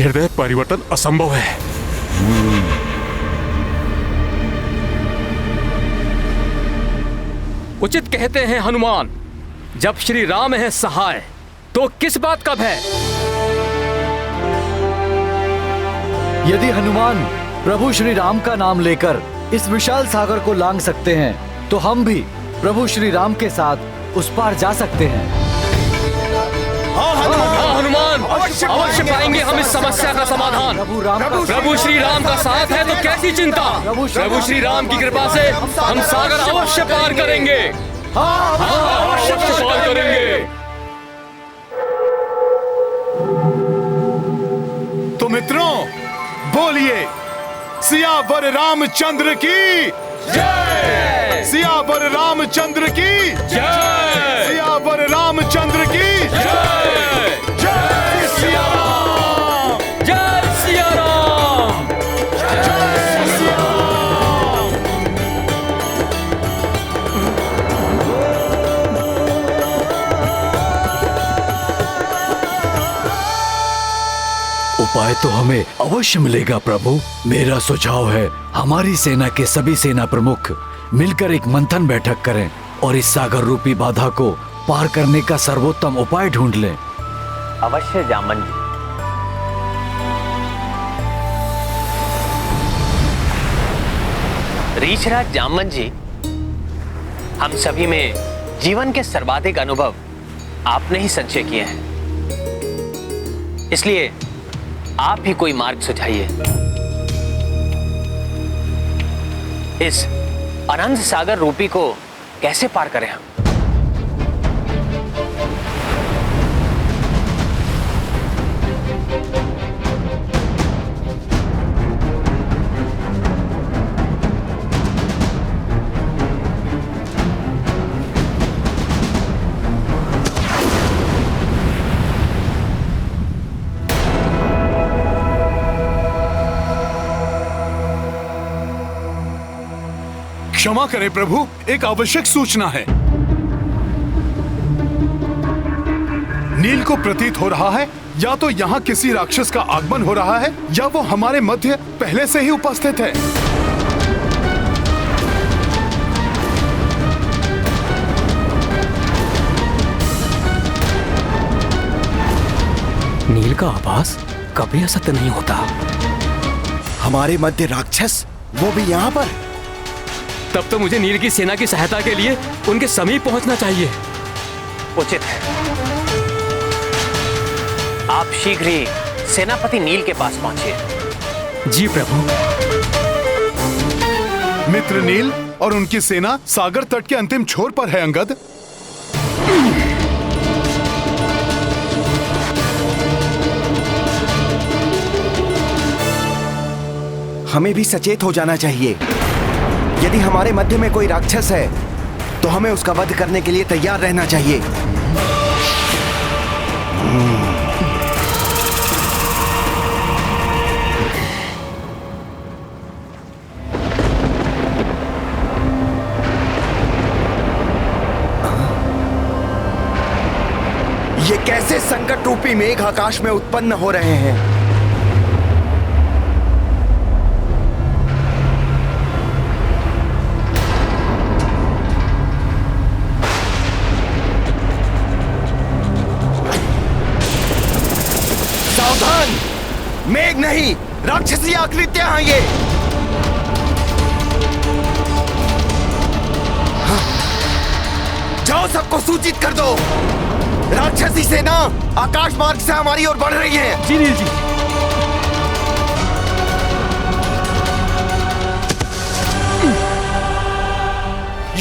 हृदय परिवर्तन असंभव है। उचित कहते हैं हनुमान, जब श्री राम है सहाय तो किस बात का भय। यदि हनुमान प्रभु श्री राम का नाम लेकर इस विशाल सागर को लांघ सकते हैं, तो हम भी प्रभु श्री राम के साथ उस पार जा सकते हैं। हाँ हनुमान, अवश्य पाएंगे हम इस समस्या का समाधान। प्रभु श्री राम का साथ है तो कैसी चिंता। प्रभु श्री राम की कृपा से हम सागर अवश्य पार करेंगे। अवश्य पार करेंगे। तो मित्रों, बोलिए सियावर रामचंद्र की जय। सियावर रामचंद्र की जय। सियावर रामचंद्र की जय। जय सिया राम। जय सिया राम। जय सिया राम। उपाय तो हमें अवश्य मिलेगा प्रभु। मेरा सुझाव है, हमारी सेना के सभी सेना प्रमुख मिलकर एक मंथन बैठक करें और इस सागर रूपी बाधा को पार करने का सर्वोत्तम उपाय ढूंढ लें। अवश्य जामन जी। रीछराज जामन जी, हम सभी में जीवन के सर्वाधिक अनुभव आपने ही संचय किए हैं, इसलिए आप ही कोई मार्ग सुझाइए। इस अनंत सागर रूपी को कैसे पार करें हम? क्षमा करें प्रभु, एक आवश्यक सूचना है। नील को प्रतीत हो रहा है या तो यहाँ किसी राक्षस का आगमन हो रहा है या वो हमारे मध्य पहले से ही उपस्थित है। नील का आभास कभी असत्य नहीं होता। हमारे मध्य राक्षस, वो भी यहाँ पर। तब तो मुझे नील की सेना की सहायता के लिए उनके समीप पहुंचना चाहिए। उचित है। आप शीघ्र ही सेनापति नील के पास पहुंचिए। जी प्रभु। मित्र नील और उनकी सेना सागर तट के अंतिम छोर पर है अंगद। हमें भी सचेत हो जाना चाहिए। यदि हमारे मध्य में कोई राक्षस है तो हमें उसका वध करने के लिए तैयार रहना चाहिए। ये कैसे संकट रूपी मेघ आकाश में उत्पन्न हो रहे हैं? मेघ नहीं, राक्षसी आकृतियां हैं ये। जाओ, सबको सूचित कर दो। राक्षसी सेना आकाश मार्ग से हमारी ओर बढ़ रही है। जी नील जी।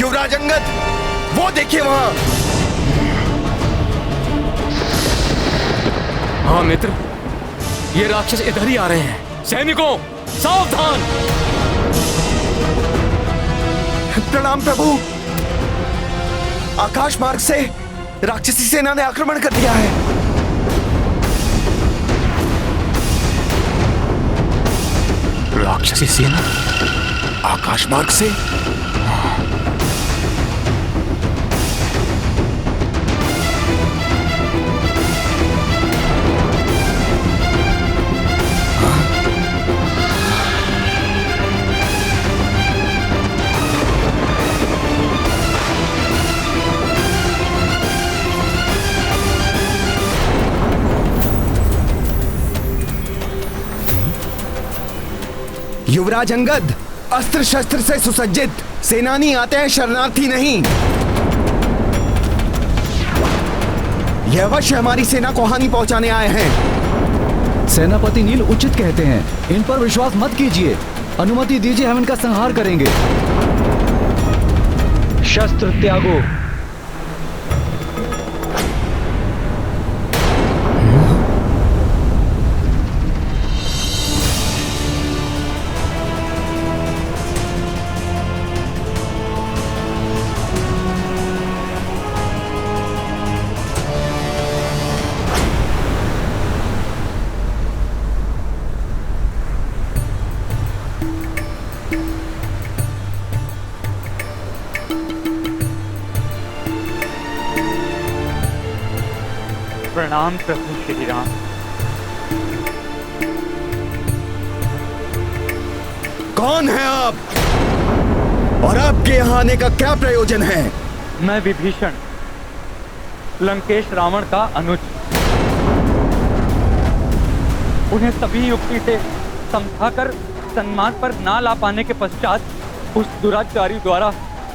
युवराज अंगद, वो देखिए वहां। हाँ मित्र, ये राक्षस इधर ही आ रहे हैं। सैनिकों, सावधान। प्रणाम प्रभु। आकाश मार्ग से राक्षसी सेना ने आक्रमण कर दिया है। राक्षसी सेना आकाश मार्ग से? युवराज अंगद, अस्त्र शस्त्र से सुसज्जित सेनानी आते हैं, शरणार्थी नहीं। यह अवश्य हमारी सेना को हानि पहुंचाने आए हैं। सेनापति नील उचित कहते हैं, इन पर विश्वास मत कीजिए। अनुमति दीजिए, हम इनका संहार करेंगे। शस्त्र त्यागो। प्रणाम प्रभु श्री राम। कौन है आप और आपके यहाँ आने का क्या प्रयोजन है? मैं विभीषण, लंकेश रावण का अनुज। उन्हें सभी युक्ति से समझाकर सन्मान पर ना ला पाने के पश्चात, उस दुराचारी द्वारा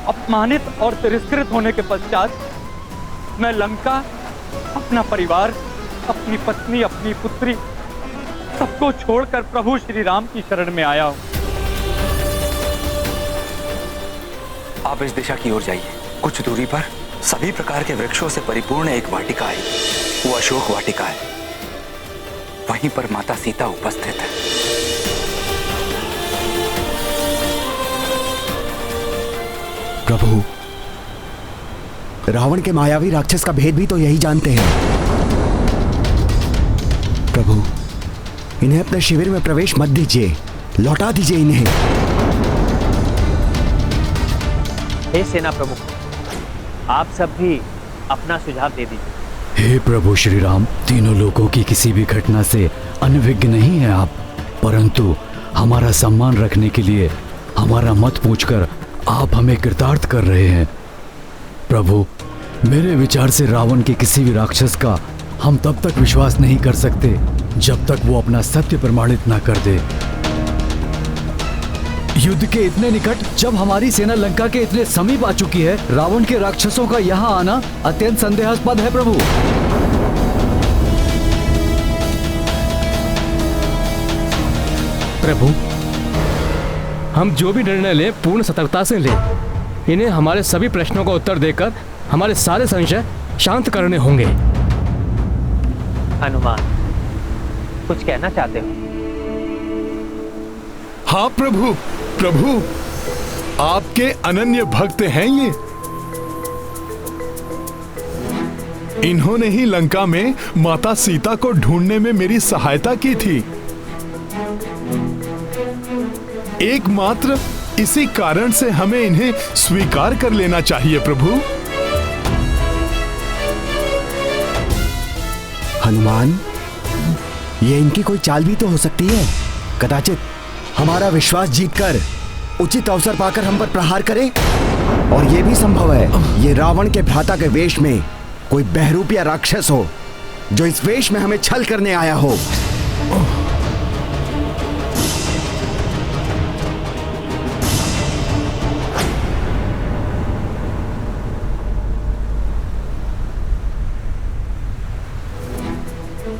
अपमानित और तिरस्कृत होने के पश्चात, मैं लंका, अपना परिवार, अपनी पत्नी, अपनी पुत्री सबको छोड़कर प्रभु श्री राम की शरण में आया हूं। आप इस दिशा की ओर जाइए। कुछ दूरी पर सभी प्रकार के वृक्षों से परिपूर्ण एक वाटिका है। वो अशोक वाटिका है। वहीं पर माता सीता उपस्थित है। प्रभु, रावण के मायावी राक्षस का भेद भी तो यही जानते हैं। प्रभु, इन्हें अपने शिविर में प्रवेश मत दीजिए, लौटा दीजिए इन्हें। हे सेना प्रमुख, आप सब भी अपना सुझाव दे दीजिए। हे प्रभु श्री राम, तीनों लोगों की किसी भी घटना से अनभिज्ञ नहीं है आप, परंतु हमारा सम्मान रखने के लिए हमारा मत पूछकर आप हमें कृतार्थ कर रहे हैं। प्रभु, मेरे विचार से रावण के किसी भी राक्षस का हम तब तक विश्वास नहीं कर सकते जब तक वो अपना सत्य प्रमाणित ना कर दे। युद्ध के इतने निकट जब हमारी सेना लंका के इतने समीप आ चुकी है, रावण के राक्षसों का यहाँ आना अत्यंत संदेहास्पद है। प्रभु, प्रभु, हम जो भी निर्णय लें पूर्ण सतर्कता से लें। इन्हें हमारे सभी प्रश्नों का उत्तर देकर हमारे सारे संशय शांत करने होंगे। हनुमान, कुछ कहना चाहते हो? हाँ प्रभु, प्रभु आपके अनन्य भक्त हैं ये। इन्होंने ही लंका में माता सीता को ढूंढने में मेरी सहायता की थी। एकमात्र इसी कारण से हमें इन्हें स्वीकार कर लेना चाहिए प्रभु। हनुमान, ये इनकी कोई चाल भी तो हो सकती है। कदाचित हमारा विश्वास जीतकर उचित अवसर पाकर हम पर प्रहार करे। और यह भी संभव है ये रावण के भ्राता के वेश में कोई बहरूप या राक्षस हो, जो इस वेश में हमें छल करने आया हो।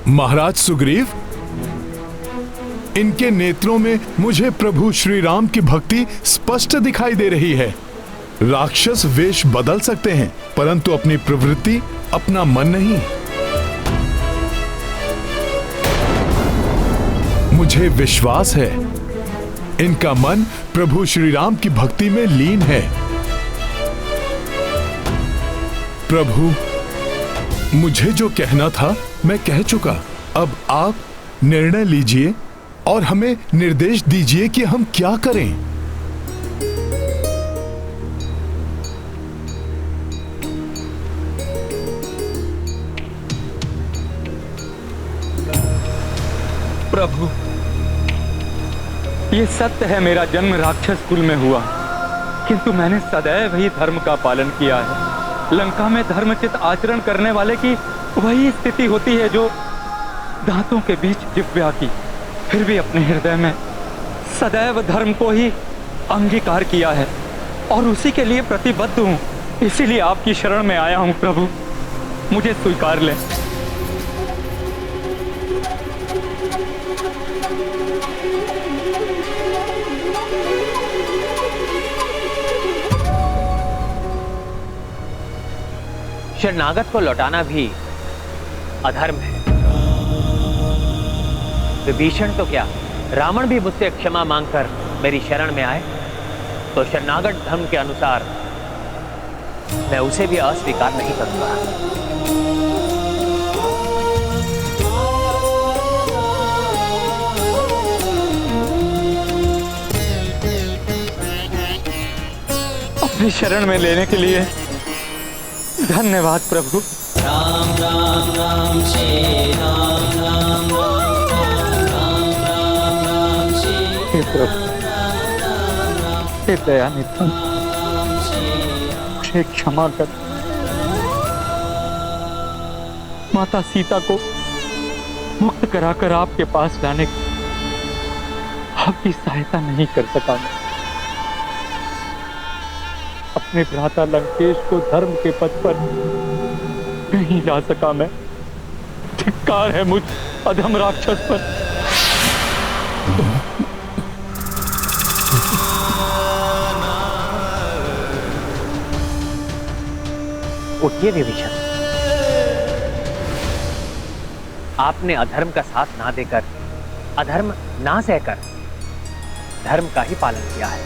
महाराज सुग्रीव, इनके नेत्रों में मुझे प्रभु श्री राम की भक्ति स्पष्ट दिखाई दे रही है। राक्षस वेश बदल सकते हैं, परंतु अपनी प्रवृत्ति, अपना मन नहीं। मुझे विश्वास है इनका मन प्रभु श्री राम की भक्ति में लीन है। प्रभु, मुझे जो कहना था मैं कह चुका। अब आप निर्णय लीजिए और हमें निर्देश दीजिए कि हम क्या करें। प्रभु, ये सत्य है, मेरा जन्म राक्षस कुल में हुआ, किंतु मैंने सदैव ही धर्म का पालन किया है। लंका में धर्मचित आचरण करने वाले की वही स्थिति होती है जो दांतों के बीच जिह्वा की। फिर भी अपने हृदय में सदैव धर्म को ही अंगीकार किया है और उसी के लिए प्रतिबद्ध हूँ। इसीलिए आपकी शरण में आया हूँ प्रभु, मुझे स्वीकार लें। शरणागत को लौटाना भी अधर्म है। विभीषण तो क्या, रावण भी मुझसे क्षमा मांगकर मेरी शरण में आए तो शरणागत धर्म के अनुसार मैं उसे भी अस्वीकार नहीं करूंगा। अपनी शरण में लेने के लिए धन्यवाद प्रभु। राम राम राम श्री राम राम राम राम राम श्री। हे प्रभु, हे दयानिधि, मुझे क्षमा कर। माता सीता को मुक्त कराकर आपके पास लाने की आपकी सहायता नहीं कर सका मैं। अपने भ्राता लंकेश को धर्म के पथ पर नहीं ला सका मैं। धिक्कार है मुझ अधम राक्षस पर। उठिए विभीषण। आपने अधर्म का साथ ना देकर, अधर्म ना सहकर धर्म का ही पालन किया है।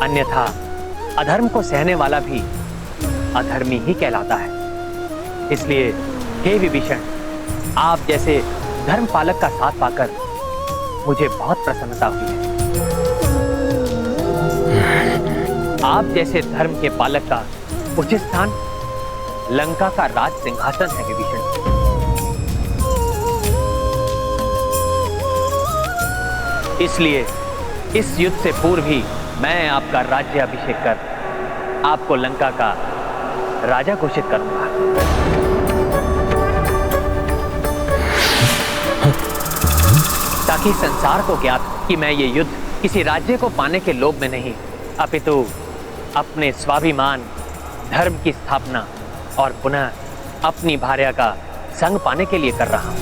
अन्यथा अधर्म को सहने वाला भी अधर्मी ही कहलाता है। इसलिए हे विभीषण, आप जैसे धर्म पालक का साथ पाकर मुझे बहुत प्रसन्नता हुई है। आप जैसे धर्म के पालक का उचित स्थान लंका का राज सिंहासन है विभीषण। इसलिए इस युद्ध से पूर्व ही मैं आपका राज्याभिषेक कर आपको लंका का राजा घोषित करूंगा। ताकि संसार को ज्ञात हो कि मैं ये युद्ध किसी राज्य को पाने के लोभ में नहीं, अपितु अपने स्वाभिमान, धर्म की स्थापना और पुनः अपनी भार्या का संग पाने के लिए कर रहा हूं।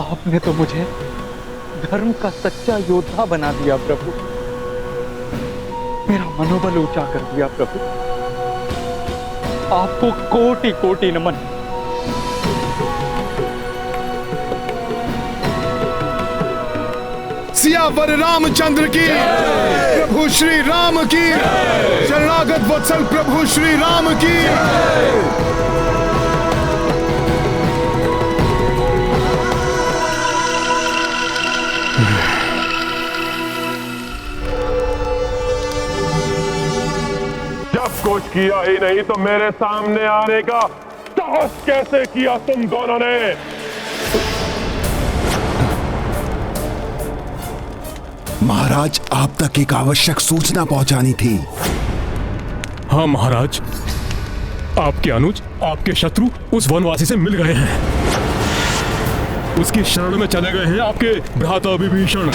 आपने तो मुझे धर्म का सच्चा योद्धा बना दिया प्रभु। मेरा मनोबल ऊंचा कर दिया प्रभु। आपको कोटि कोटि नमन। सियावर रामचंद्र की, प्रभु श्री राम की, शरणागत वत्सल प्रभु श्री राम की। जब कुछ किया ही नहीं तो मेरे सामने आने का साहस कैसे किया तुम दोनों ने? महाराज, आप तक एक आवश्यक सूचना पहुंचानी थी। हाँ महाराज, आपके अनुज, आपके शत्रु उस वनवासी से मिल गए हैं। उसकी शरण में चले गए हैं आपके भ्राता विभीषण।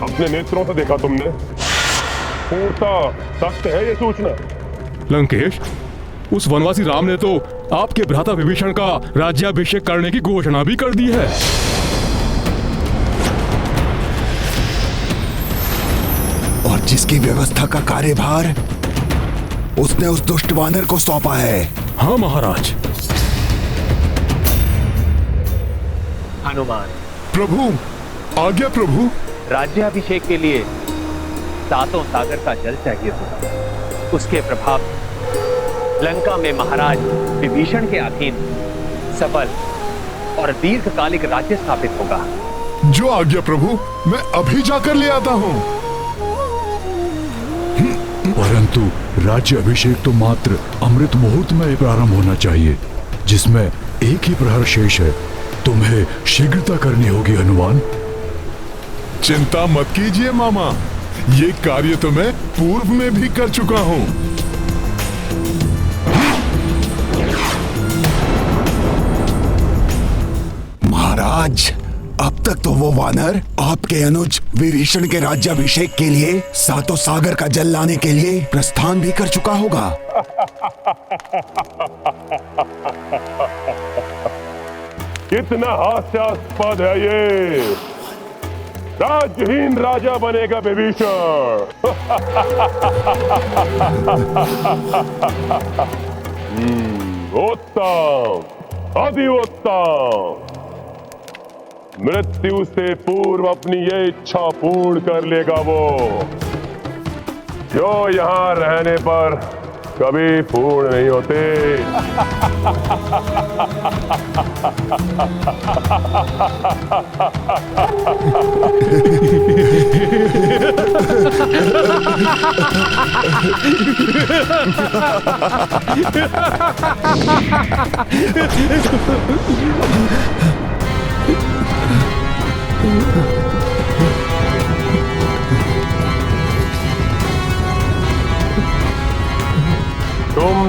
अपने नेत्रों से देखा तुमने? पूर्णता सत्य है ये सूचना? लंकेश, उस वनवासी राम ने तो आपके भ्राता विभीषण का राज्याभिषेक करने की घोषणा भी कर दी है। और जिसकी व्यवस्था का कार्यभार उसने उस दुष्ट वानर को सौंपा है। हाँ महाराज। हनुमान। प्रभु, आज्ञा प्रभु। राज्याभिषेक के लिए सातों सागर का जल चाहिए होगा। उसके प्रभाव लंका में महाराज विभीषण के अधीन सफल और दीर्घकालिक राज्य स्थापित होगा। जो आज्ञा प्रभु, मैं अभी जाकर ले आता हूँ। परंतु राज्य अभिषेक तो मात्र अमृत मुहूर्त में प्रारंभ होना चाहिए, जिसमें एक ही प्रहर शेष है। तुम्हें शीघ्रता करनी होगी हनुमान। चिंता मत कीजिए मामा, ये कार्य तो मैं पूर्व में भी कर चुका हूँ। महाराज, अब तक तो वो वानर आपके अनुज विभीषण के राज्याभिषेक के लिए सातों सागर का जल लाने के लिए प्रस्थान भी कर चुका होगा। कितना हास्यास्पद है ये। राजहीन राजा बनेगा विभीषण। उत्तम, अति उत्तम। मृत्यु से पूर्व अपनी ये इच्छा पूर्ण कर लेगा वो, जो यहां रहने पर कभी पूर्ण नहीं होते।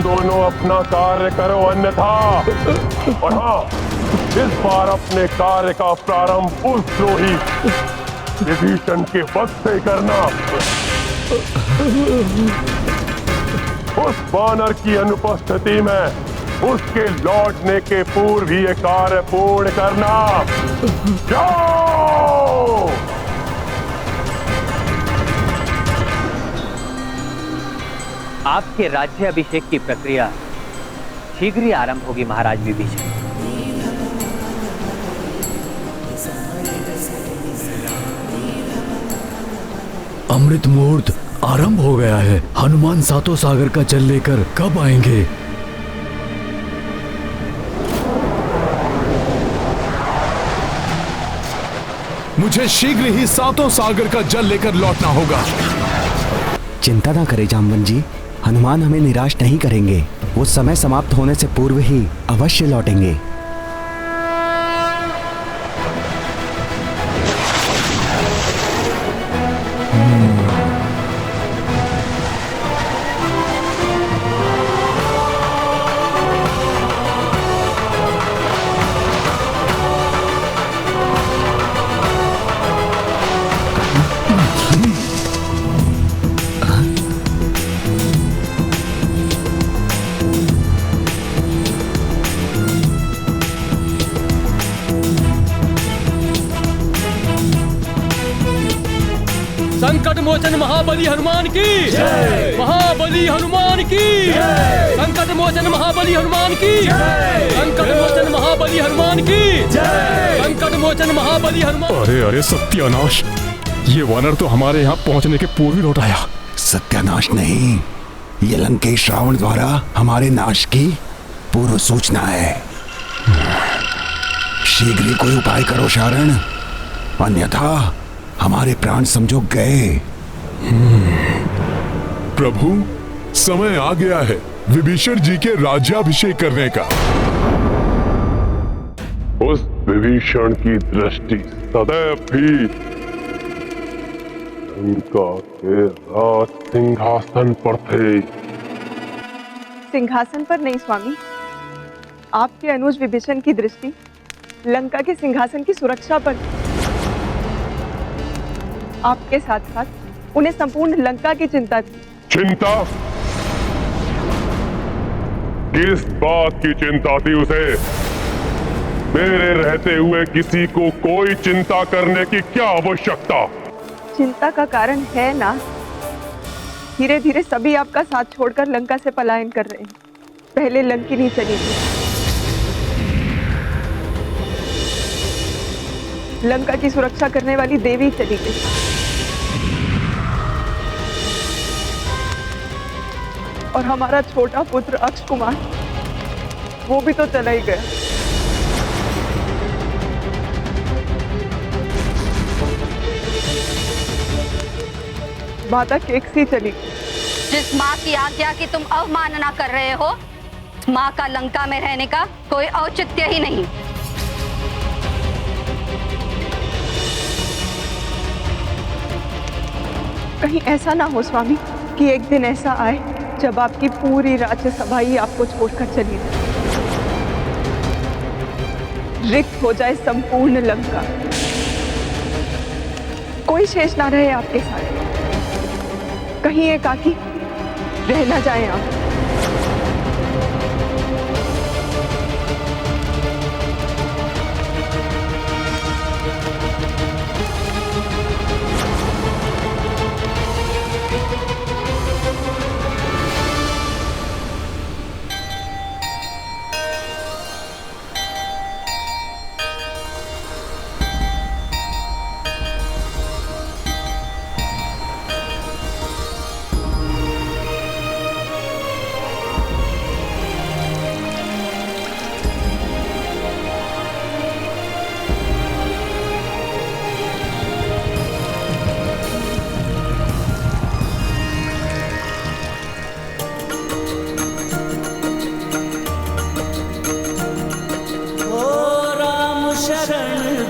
तुम दोनों अपना कार्य करो, अन्यथा और हाँ, इस बार अपने कार्य का प्रारंभ उस द्रोही विभीषण के वध से करना। उस वानर की अनुपस्थिति में उसके लौटने के पूर्व ही ये कार्य पूर्ण करना। जाओ! आपके राज्याभिषेक की प्रक्रिया शीघ्र ही आरंभ होगी महाराज विभीषण। अमृत मुहूर्त आरंभ हो गया है। हनुमान सातों सागर का जल लेकर कब आएंगे? मुझे शीघ्र ही सातों सागर का जल लेकर लौटना होगा। चिंता ना करें जामवंत जी, हनुमान हमें निराश नहीं करेंगे। वो समय समाप्त होने से पूर्व ही अवश्य लौटेंगे। संकट मोचन महाबली हनुमान की जय। महाबली हनुमान की जय। संकट मोचन महाबली हनुमान की जय। संकट मोचन महाबली हनुमान की जय। संकट मोचन महाबली हनुमान। अरे अरे सत्यानाश, ये वानर तो हमारे यहाँ पहुँचने के पूर्व ही लौट आया। सत्यानाश नहीं, ये लंकेश रावण द्वारा हमारे नाश की पूर्व सूचना है। शीघ्र ही कोई उपाय करो शारण, अन्यथा हमारे प्राण समझो गए। प्रभु, समय आ गया है विभीषण जी के राज्याभिषेक करने का। उस विभीषण की दृष्टि सदैव भी लंका के राज सिंहासन पर थे। सिंहासन पर नहीं स्वामी, आपके अनुज विभीषण की दृष्टि लंका के सिंहासन की सुरक्षा पर। आपके साथ साथ उन्हें संपूर्ण लंका की चिंता थी। चिंता? किस बात की चिंता थी उसे? मेरे रहते हुए किसी को कोई चिंता करने की क्या आवश्यकता? चिंता का कारण है ना, धीरे धीरे सभी आपका साथ छोड़कर लंका से पलायन कर रहे हैं। पहले लंकिनी चली गई, लंका की सुरक्षा करने वाली देवी चली गई, और हमारा छोटा पुत्र अक्ष कुमार वो भी तो चला ही गया। माता केकसी चली। जिस माँ की आज्ञा की तुम अवमानना कर रहे हो, माँ का लंका में रहने का कोई औचित्य ही नहीं। कहीं ऐसा ना हो स्वामी कि एक दिन ऐसा आए जब आपकी पूरी राज्यसभा ही आपको छोड़कर चली जाए, रिक्त हो जाए संपूर्ण लंका, कोई शेष ना रहे आपके साथ। कहीं एकाकी रह ना जाए आप।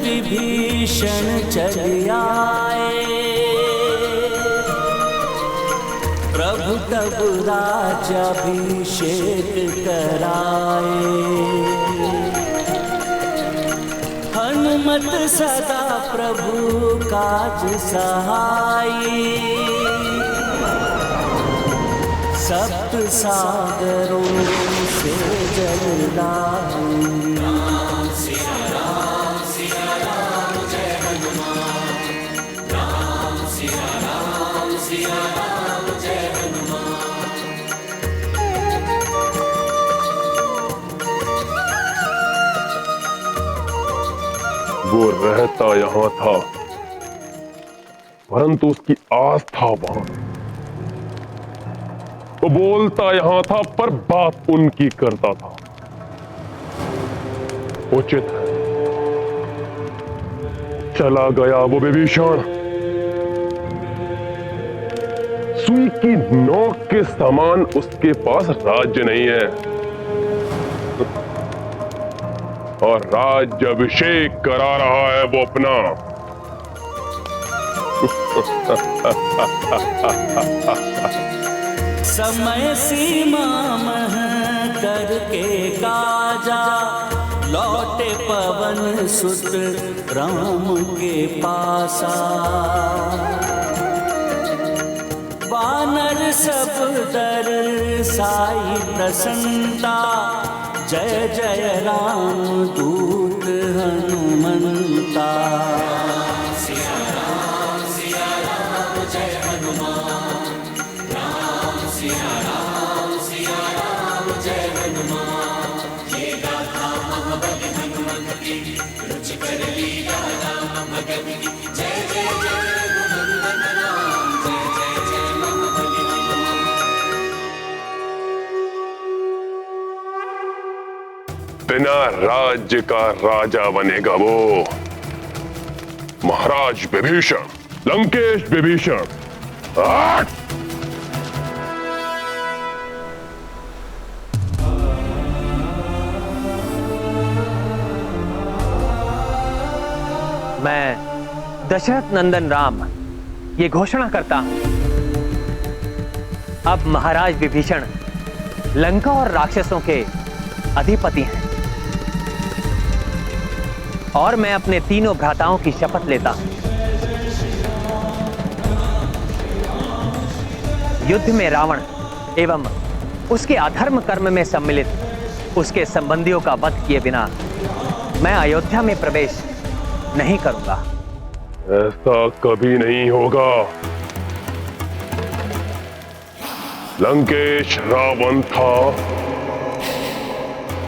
विभीषण चल आए, प्रभु तब राज्याभिषेक कराए। हनुमत सदा प्रभु काज सहाई, सप्त सागरों से जल लाई। राम सिया राम जय हनुमान, राम सिया राम जय हनुमान। वो रहता यहाँ था परंतु उसकी आस्था वहां। वो बोलता यहां था पर बात उनकी करता था। उचित है चला गया वो विभीषण, सुई की नोक के समान उसके पास राज्य नहीं है और राज्य अभिषेक करा रहा है वो अपना। समय सीमा मह करके काजा, लौटे पवन सुत राम के पासा। वानर सब दर साई प्रसन्नता, जय जय राम दूत हनुमंता। सिया राम जय हनुमान, राम सिया राम जय हनुमान। ये गाथा महाबली हनुमत की, रुचि कर लीला राम भगत की। जय जय जय रघुनंदन राम, जय जय जय महाबली हनुमान। बिना राज्य का राजा बनेगा वो महाराज विभीषण, लंकेश विभीषण। मैं दशरथ नंदन राम ये घोषणा करता हूं, अब महाराज विभीषण लंका और राक्षसों के अधिपति हैं और मैं अपने तीनों भ्राताओं की शपथ लेता हूं, युद्ध में रावण एवं उसके अधर्म कर्म में सम्मिलित उसके संबंधियों का वध किए बिना मैं अयोध्या में प्रवेश नहीं करूंगा। ऐसा कभी नहीं होगा। लंकेश रावण था,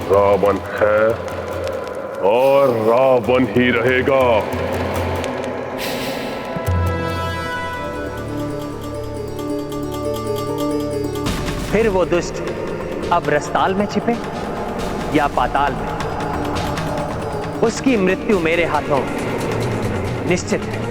रावण है और रावण ही रहेगा। फिर वो दुष्ट अब रसताल में छिपे या पाताल में, उसकी मृत्यु मेरे हाथों निश्चित है।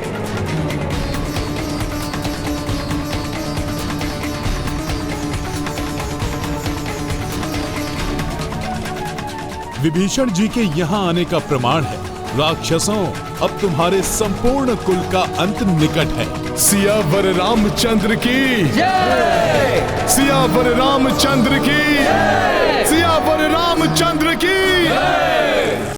विभीषण जी के यहाँ आने का प्रमाण है, राक्षसों अब तुम्हारे संपूर्ण कुल का अंत निकट है। सियावर रामचंद्र की जय, सियावर रामचंद्र की जय, सियावर रामचंद्र की जय।